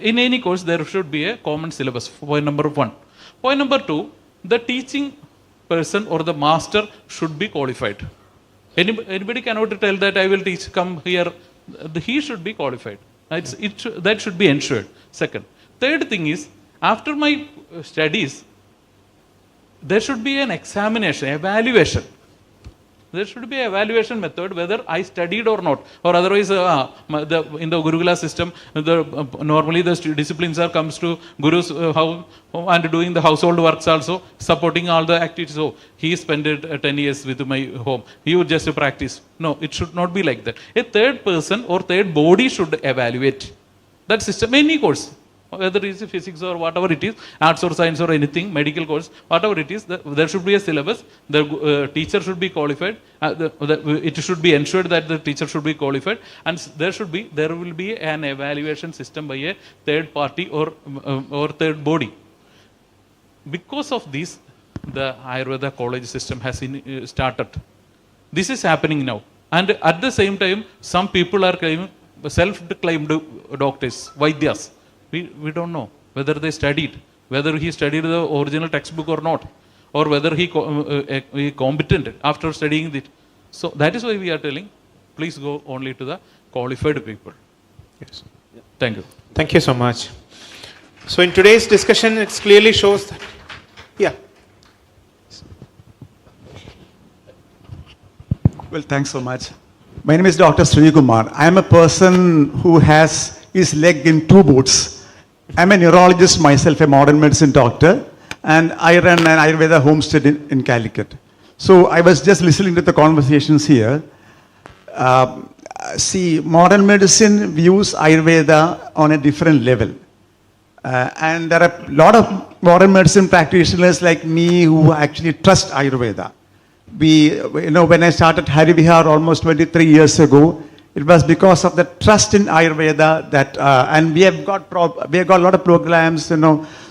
in any course, there should be a common syllabus, point number 1. Point number 2, the teaching person or the master should be qualified. Anybody cannot tell that I will teach, come here. He should be qualified. That should be ensured. Second. Third thing is, after my studies, there should be an examination, evaluation. There should be an evaluation method whether I studied or not, or otherwise in the Gurukula system, normally the disciplines are comes to Guru's house and doing the household works also, supporting all the activities. So he spent 10 years with my home. He would just practice. No, it should not be like that. A third person or third body should evaluate that system, any course. Whether it is physics or whatever it is, arts or science or anything, medical course, whatever it is, there should be a syllabus. The teacher should be qualified. It should be ensured that the teacher should be qualified, and there will be an evaluation system by a third party or third body. Because of this, the Ayurveda college system has started. This is happening now, and at the same time, some people are claiming self-claimed doctors, Vaidyas. We don't know whether they studied, whether he studied the original textbook or not, or whether he competent after studying it. So that is why we are telling, please go only to the qualified people. Yes. Thank you. Thank you so much. So in today's discussion, it clearly shows that, yeah. Well, thanks so much. My name is Dr. Sri Kumar. I am a person who has his leg in two boots. I'm a neurologist myself, a modern medicine doctor, and I run an Ayurveda homestead in Calicut. So I was just listening to the conversations here. See, modern medicine views Ayurveda on a different level. And there are a lot of modern medicine practitioners like me who actually trust Ayurveda. When I started Harivihar almost 23 years ago, it was because of the trust in Ayurveda that, and we have got a lot of programs,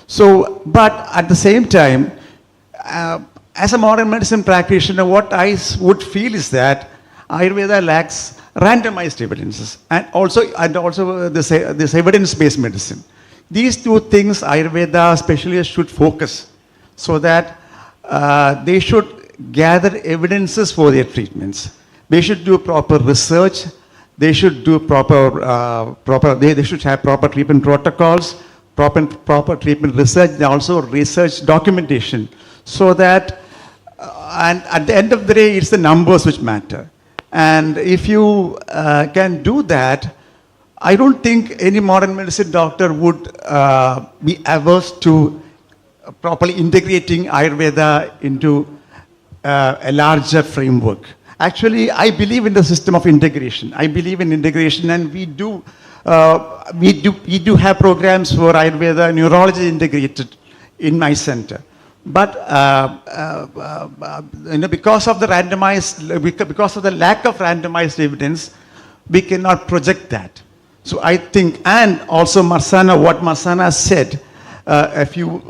So, but at the same time, as a modern medicine practitioner, what I would feel is that Ayurveda lacks randomized evidences, and also this evidence-based medicine. These two things Ayurveda specialists should focus, so that they should gather evidences for their treatments. They should do proper research. They should do they should have proper treatment protocols, proper treatment research, and also research documentation, so that, and at the end of the day, it's the numbers which matter. And if you can do that, I don't think any modern medicine doctor would be averse to properly integrating Ayurveda into a larger framework. Actually, I believe in the system of integration. I believe in integration, and we do have programs for Ayurveda neurology integrated in my center. But because of the lack of randomized evidence, we cannot project that. So I think, and also what Marsana said a few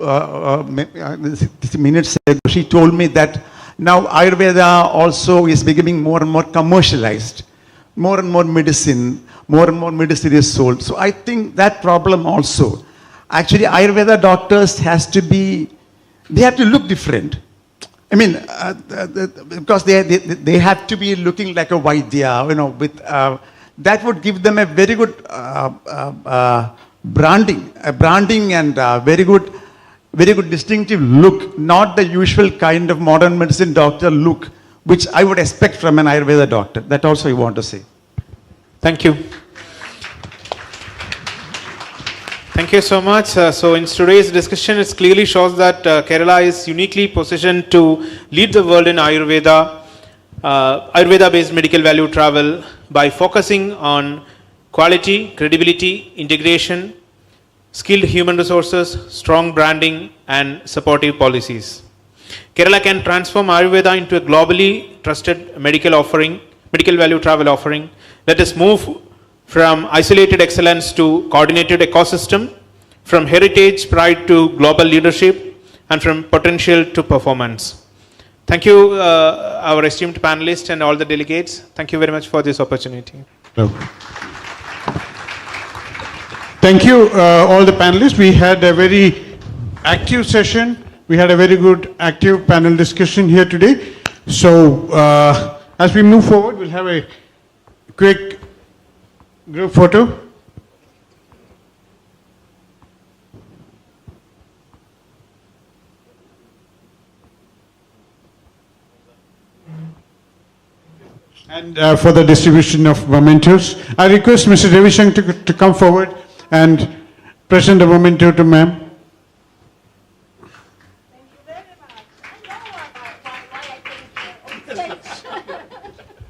minutes ago, she told me that now Ayurveda also is becoming more and more commercialized. More and more medicine is sold. So I think that problem also. Actually, Ayurveda doctors they have to look different. I mean, because they have to be looking like a Vaidya, that would give them a very good branding and very good distinctive look, not the usual kind of modern medicine doctor look, which I would expect from an Ayurveda doctor. That also I want to say. Thank you. Thank you so much. So in today's discussion, it clearly shows that Kerala is uniquely positioned to lead the world in Ayurveda, Ayurveda-based medical value travel by focusing on quality, credibility, integration, skilled human resources, strong branding, and supportive policies. Kerala can transform Ayurveda into a globally trusted medical value travel offering. Let us move from isolated excellence to coordinated ecosystem, from heritage pride to global leadership, and from potential to performance. Thank you, our esteemed panelists and all the delegates. Thank you very much for this opportunity. Hello. Thank you, all the panelists. We had a very active session. We had a very good active panel discussion here today. So, as we move forward, we'll have a quick group photo. And for the distribution of mementos, I request Mr. Ravi Shankar to come forward and present a memento to ma'am.